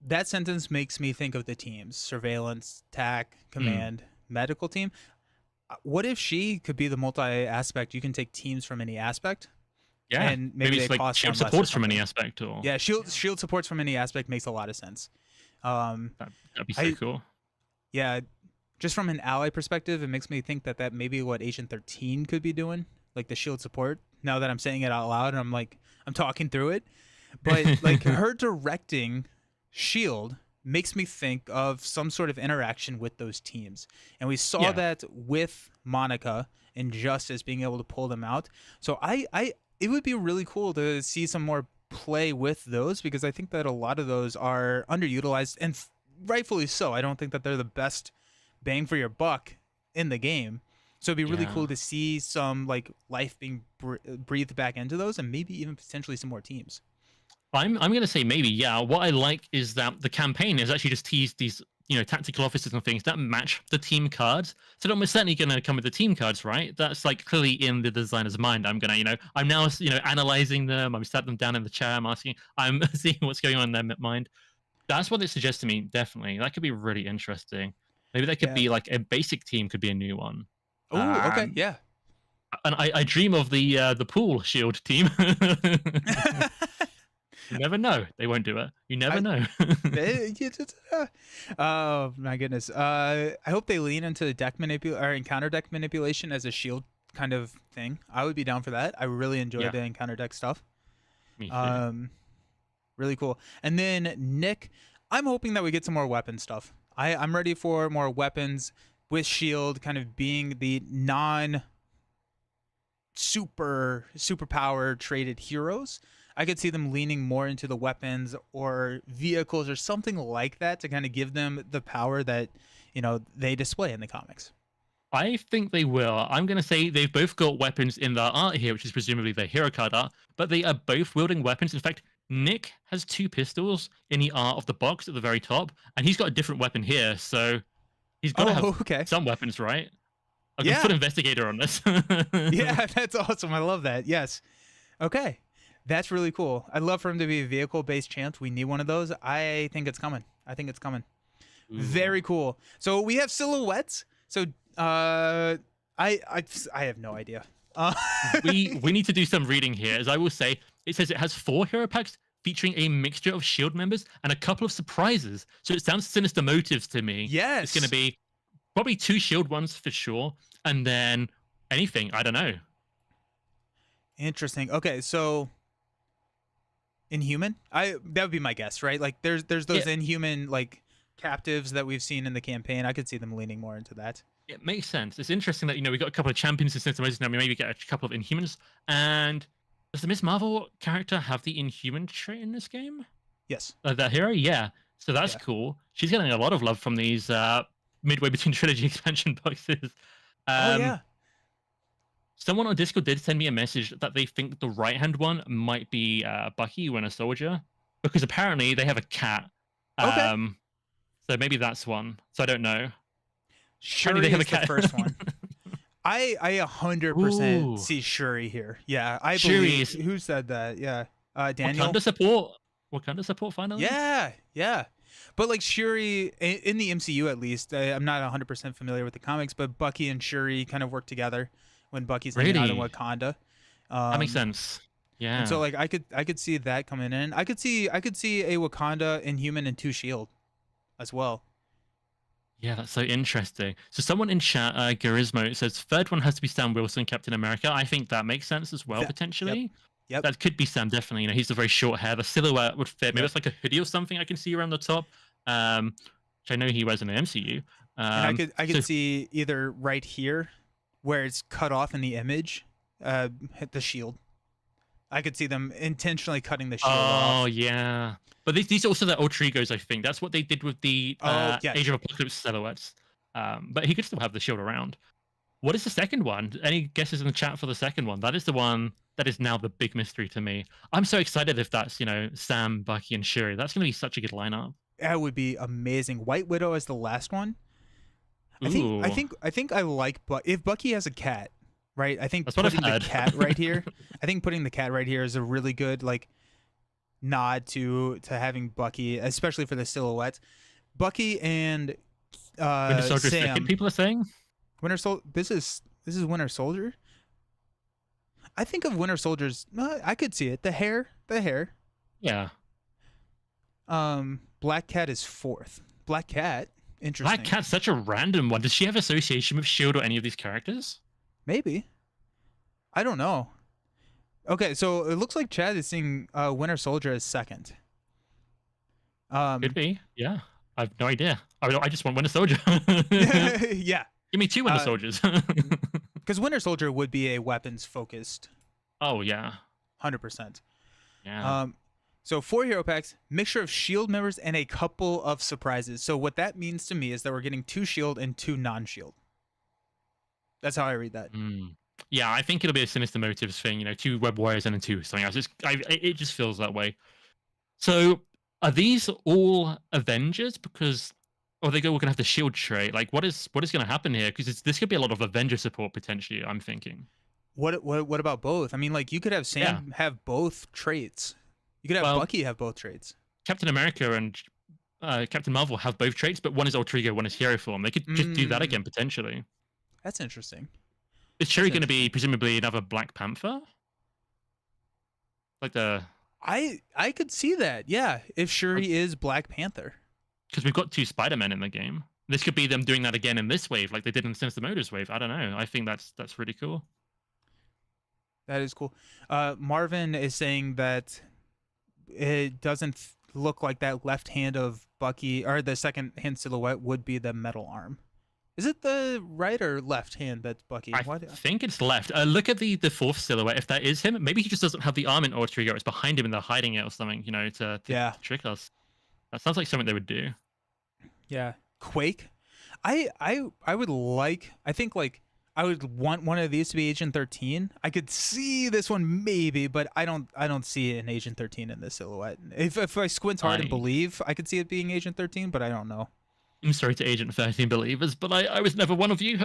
A: that sentence makes me think of the teams: surveillance, TAC,
B: Mm.
A: command, medical team. What if she could be the multi-aspect? You can take teams from any aspect,
B: Yeah,
A: and maybe
B: maybe
A: they
B: it's like
A: cost
B: shield
A: them less or
B: supports from any
A: something.
B: aspect, or
A: Yeah, shield supports from any aspect makes a lot of sense. Um,
B: that'd be so
A: I
B: cool.
A: Yeah, just from an ally perspective, it makes me think that may be what Agent 13 could be doing, like the shield support. Now that I'm saying it out loud, and I'm talking through it, but like her directing shield makes me think of some sort of interaction with those teams, and we saw
B: Yeah.
A: that with Monica and Justice being able to pull them out. So it would be really cool to see some more play with those, because I think that a lot of those are underutilized, and rightfully so. I don't think that they're the best bang for your buck in the game. So it'd be really
B: Yeah.
A: cool to see some like life being breathed back into those, and maybe even potentially some more teams.
B: I'm gonna say maybe, yeah. What I like is that the campaign has actually just teased these, tactical officers and things that match the team cards. So they're almost certainly gonna come with the team cards, right? That's like clearly in the designer's mind. I'm gonna, I'm now, analyzing them. I'm sat them down in the chair. I'm seeing what's going on in their mind. That's what it suggests to me. Definitely, that could be really interesting. Maybe that could
A: Yeah.
B: be like a basic team could be a new one.
A: Oh, okay.
B: Um,
A: Yeah.
B: and I dream of the pool shield team. You never know. They won't do it. You never
A: I
B: know.
A: oh my goodness. I hope they lean into deck or encounter deck manipulation as a shield kind of thing. I would be down for that. I really enjoy
B: Yeah,
A: the encounter deck stuff.
B: me too.
A: Um, really cool. And then Nick, I'm hoping that we get some more weapon stuff. I'm ready for more weapons with shield kind of being the non superpower traded heroes. I could see them leaning more into the weapons or vehicles or something like that to kind of give them the power that they display in the comics.
B: I think they will. I'm going to say they've both got weapons in their art here, which is presumably their hero card art, but they are both wielding weapons. In fact, Nick has two pistols in the art of the box at the very top, and he's got a different weapon here, so he's got to have
A: Oh, okay.
B: some weapons, right? I can put
A: Yeah.
B: investigator on this.
A: Yeah, that's awesome. I love that. Yes. Okay. That's really cool. I'd love for him to be a vehicle-based champ. We need one of those. I think it's coming. I think it's coming.
B: Ooh.
A: Very cool. So we have silhouettes. So I have no idea.
B: We need to do some reading here. As I will say, it says it has 4 hero packs featuring a mixture of shield members and a couple of surprises. So it sounds sinister motives to me.
A: Yes.
B: It's going to be probably 2 shield ones for sure, and then anything. I don't know.
A: Interesting. Okay, so Inhuman? That would be my guess, right? Like there's those
B: Yeah,
A: Inhuman like captives that we've seen in the campaign. I could see them leaning more into that.
B: it makes sense. It's interesting that we got a couple of champions in sinister motives now. We maybe get a couple of Inhumans. And does the Miss Marvel character have the Inhuman trait in this game?
A: Yes.
B: The hero, yeah. So that's
A: Yeah.
B: cool. She's getting a lot of love from these midway between trilogy expansion boxes.
A: Oh yeah.
B: Someone on Discord did send me a message that they think the right hand one might be Bucky when a soldier, because apparently they have a cat.
A: Okay.
B: So maybe that's one. So I don't know.
A: Shuri
B: they have
A: is
B: a cat.
A: the first one. I 100%
B: Ooh.
A: see Shuri here. Yeah, I
B: Shuri
A: believe.
B: is-
A: Who said that? Yeah, Daniel.
B: Wakanda support. Wakanda support finally.
A: Yeah, yeah. But like Shuri in the MCU at least, I'm not 100% familiar with the comics, but Bucky and Shuri kind of work together when Bucky's hanging out in
B: Really?
A: Wakanda.
B: That makes sense. Yeah.
A: And so like I could see that coming in. I could see a Wakanda Inhuman and 2 Shield as well.
B: Yeah, that's so interesting. So someone in chat, Garismo, says third one has to be Sam Wilson, Captain America. I think that makes sense as well,
A: That-
B: potentially.
A: Yep.
B: That could be Sam, definitely. He's the very short hair. The silhouette would fit. Maybe
A: Yep.
B: it's like a hoodie or something I can see around the top, which I know he wears in the MCU.
A: And I could
B: So
A: see either right here where it's cut off in the image, hit the shield. I could see them intentionally cutting the shield off.
B: Oh yeah, but these are also the alter egos. I think that's what they did with the
A: Yeah.
B: Age of Apocalypse silhouettes. But he could still have the shield around. What is the second one? Any guesses in the chat for the second one? That is the one that is now the big mystery to me. I'm so excited if that's, you know, Sam, Bucky, and Shuri. That's going to be such a good lineup.
A: That would be amazing. White Widow as the last one.
B: Ooh.
A: I think I like, but if Bucky has a cat, right? I think
B: That's what I've
A: putting the
B: heard.
A: cat right here. I think putting the cat right here is a really good like nod to having Bucky, especially for the silhouettes. Bucky and
B: Winter Soldier
A: Sam.
B: second, people are saying.
A: Winter Soldier. This is Winter Soldier. I think of Winter Soldier's. I could see it. The hair.
B: Yeah.
A: Black Cat is fourth. Black Cat. Interesting.
B: Black Cat's such a random one. Does she have association with Shield or any of these characters?
A: Maybe. I don't know. Okay, so it looks like Chad is seeing Winter Soldier as second.
B: Could be. Yeah. I have no idea. I just want Winter Soldier.
A: Yeah.
B: Give me 2 Winter Soldiers.
A: Because Winter Soldier would be a weapons focused.
B: Oh yeah.
A: 100%.
B: Yeah.
A: So 4 hero packs, mixture of Shield members, and a couple of surprises. So what that means to me is that we're getting 2 Shield and 2 non-Shield. That's how I read that.
B: Yeah, I think it'll be a Sinister Motives thing. You know, 2 Web Warriors and then 2 something else. It just feels that way. So are these all Avengers? Because we're gonna have the Shield trait. Like, what is going to happen here? Because this could be a lot of Avenger support potentially. I'm thinking.
A: What about both? I mean, like you could have Sam have both traits. You could have Bucky have both traits.
B: Captain America and Captain Marvel have both traits, but one is Alter Ego, one is Hero Form. They could just do that again potentially.
A: That's interesting.
B: Is Shuri going to be presumably another Black Panther? Like the
A: I could see that. Yeah, if Shuri is Black Panther.
B: Because we've got 2 Spider-Men in the game. This could be them doing that again in this wave, like they did in the Sinister Motives wave. I don't know. I think that's really cool.
A: That is cool. Marvin is saying that it doesn't look like that left hand of Bucky, or the second hand silhouette would be the metal arm. Is it the right or left hand that's Bucky?
B: I think it's left. Look at the 4th silhouette. If that is him, maybe he just doesn't have the arm in Alter Ego. It's behind him and they're hiding it or something, you know, to trick us. That sounds like something they would do.
A: Yeah. Quake. I would like, I think like I would want one of these to be Agent 13. I could see this one maybe, but I don't see an Agent 13 in this silhouette. If I squint hard and believe, I could see it being Agent 13, but I don't know.
B: I'm sorry to Agent 13 believers, but I was never one of you.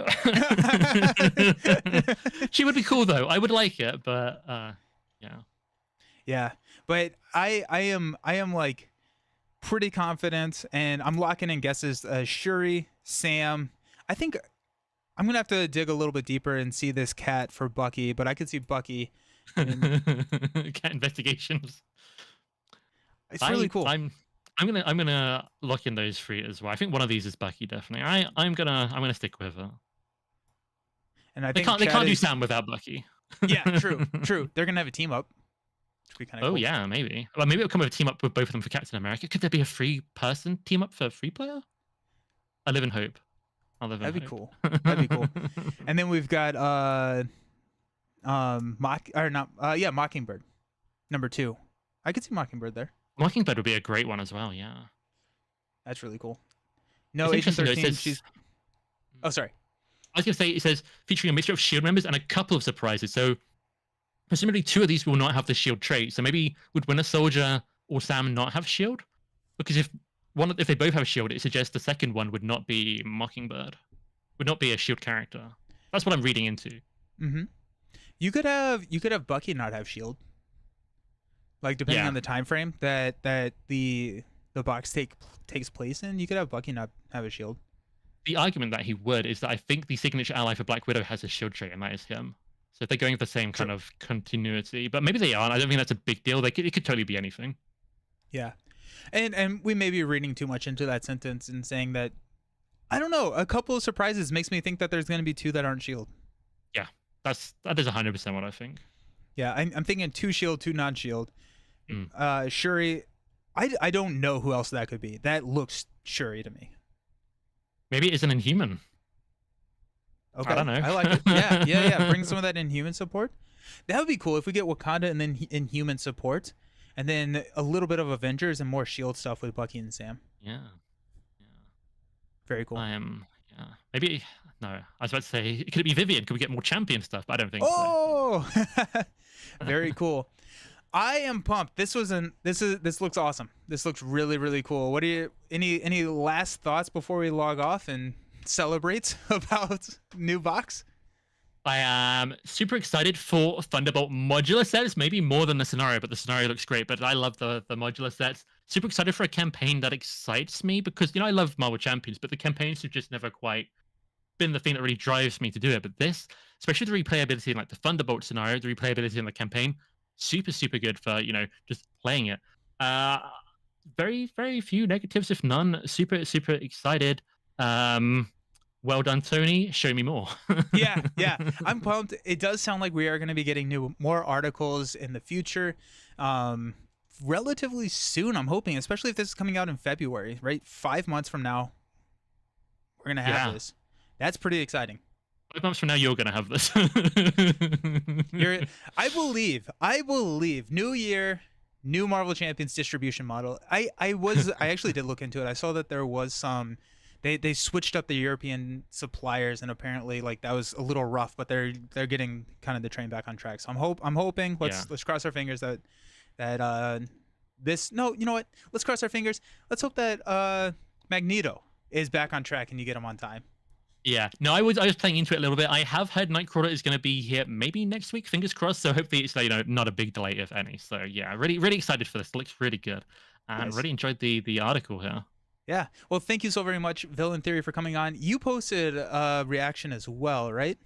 B: She would be cool though. I would like it, but yeah.
A: Yeah, but I am like pretty confident, and I'm locking in guesses. Shuri, Sam. I think I'm gonna have to dig a little bit deeper and see this cat for Bucky, but I could see Bucky.
B: Cat investigations.
A: It's really cool.
B: I'm gonna lock in those 3 as well. I think one of these is Bucky definitely. I'm gonna stick with it.
A: And I think
B: they can't do Sam without Bucky.
A: Yeah, true. They're gonna have a team up. Which would be kind of cool.
B: Yeah, maybe. Well, maybe it'll come with a team up with both of them for Captain America. Could there be a 3-person team up for a 3-player? I live in hope.
A: That'd be cool. And then we've got Mockingbird, number 2. I could see Mockingbird there.
B: Mockingbird would be a great one as well. Yeah,
A: that's really cool. No, Agent 13. She's. Oh, sorry.
B: I was gonna say it says featuring a mixture of Shield members and a couple of surprises. So presumably 2 of these will not have the Shield trait. So maybe would Winter Soldier or Sam not have Shield? Because if they both have Shield, it suggests the second one would not be Mockingbird, would not be a Shield character. That's what I'm reading into.
A: Mm-hmm. You could have Bucky not have Shield. Like depending on the time frame that the box takes place in, you could have Bucky not have a Shield.
B: The argument that he would is that I think the signature ally for Black Widow has a Shield trait, and that is him. So if they're going for the same kind of continuity, but maybe they aren't. I don't think that's a big deal. It could totally be anything.
A: Yeah. And we may be reading too much into that sentence and saying that, I don't know, a couple of surprises makes me think that there's going to be 2 that aren't Shield.
B: Yeah, that is 100% what I think.
A: Yeah, I'm thinking 2 Shield, 2 non-Shield. Shuri, I don't know who else that could be. That looks Shuri to me.
B: Maybe it's an Inhuman.
A: Okay,
B: I don't know.
A: I like it. Yeah, yeah, yeah. Bring some of that Inhuman support. That would be cool if we get Wakanda and then Inhuman support, and then a little bit of Avengers and more Shield stuff with Bucky and Sam.
B: Yeah. Yeah.
A: Very cool.
B: I am. Yeah. Maybe. No. I was about to say, could it be Vivian? Could we get more champion stuff? But I don't think so.
A: Oh, very cool. I am pumped. This looks awesome. This looks really, really cool. What do you any last thoughts before we log off and celebrate about new box?
B: I am super excited for Thunderbolt modular sets, maybe more than the scenario, but the scenario looks great. But I love the modular sets. Super excited for a campaign that excites me because, I love Marvel Champions, but the campaigns have just never quite been the thing that really drives me to do it. But this, especially the replayability in like the Thunderbolt scenario, the replayability in the campaign, super, super good for, just playing it. Very, very few negatives, if none. Super, super excited. Well done, Tony. Show me more.
A: Yeah, yeah. I'm pumped. It does sound like we are going to be getting more articles in the future. Relatively soon, I'm hoping, especially if this is coming out in February, right? 5 months from now, we're going to have this. That's pretty exciting.
B: 5 months from now, you're going to have this.
A: I believe. New year, new Marvel Champions distribution model. I actually did look into it. I saw that there was some. They switched up the European suppliers, and apparently like that was a little rough, but they're getting kind of the train back on track. So I'm hoping. Let's cross our fingers that this. No, you know what? Let's cross our fingers. Let's hope that Magneto is back on track and you get him on time.
B: Yeah, no, I was playing into it a little bit. I have heard Nightcrawler is going to be here maybe next week. Fingers crossed. So hopefully it's not a big delay if any. So yeah, really really excited for this. It looks really good, and
A: Nice.
B: really enjoyed the article here.
A: Yeah. Well, thank you so very much, Villain Theory, for coming on. You posted a reaction as well, right?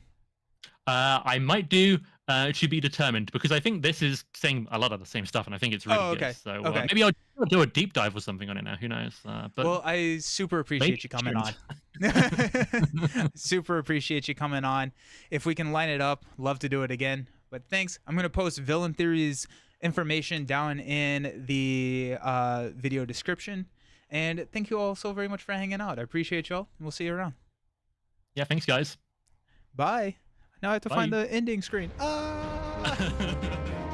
B: I might do to be determined because I think this is saying a lot of the same stuff, and I think it's really
A: okay.
B: good. So
A: Okay.
B: maybe I'll do a deep dive or something on it now. Who knows? But
A: Well, I super appreciate you coming on. Super appreciate you coming on. If we can line it up, love to do it again. But thanks. I'm going to post Villain Theory's information down in the video description. And thank you all so very much for hanging out. I appreciate y'all. And we'll see you around.
B: yeah, thanks guys.
A: Bye. Now I have to
B: Bye.
A: find the ending screen. Ah!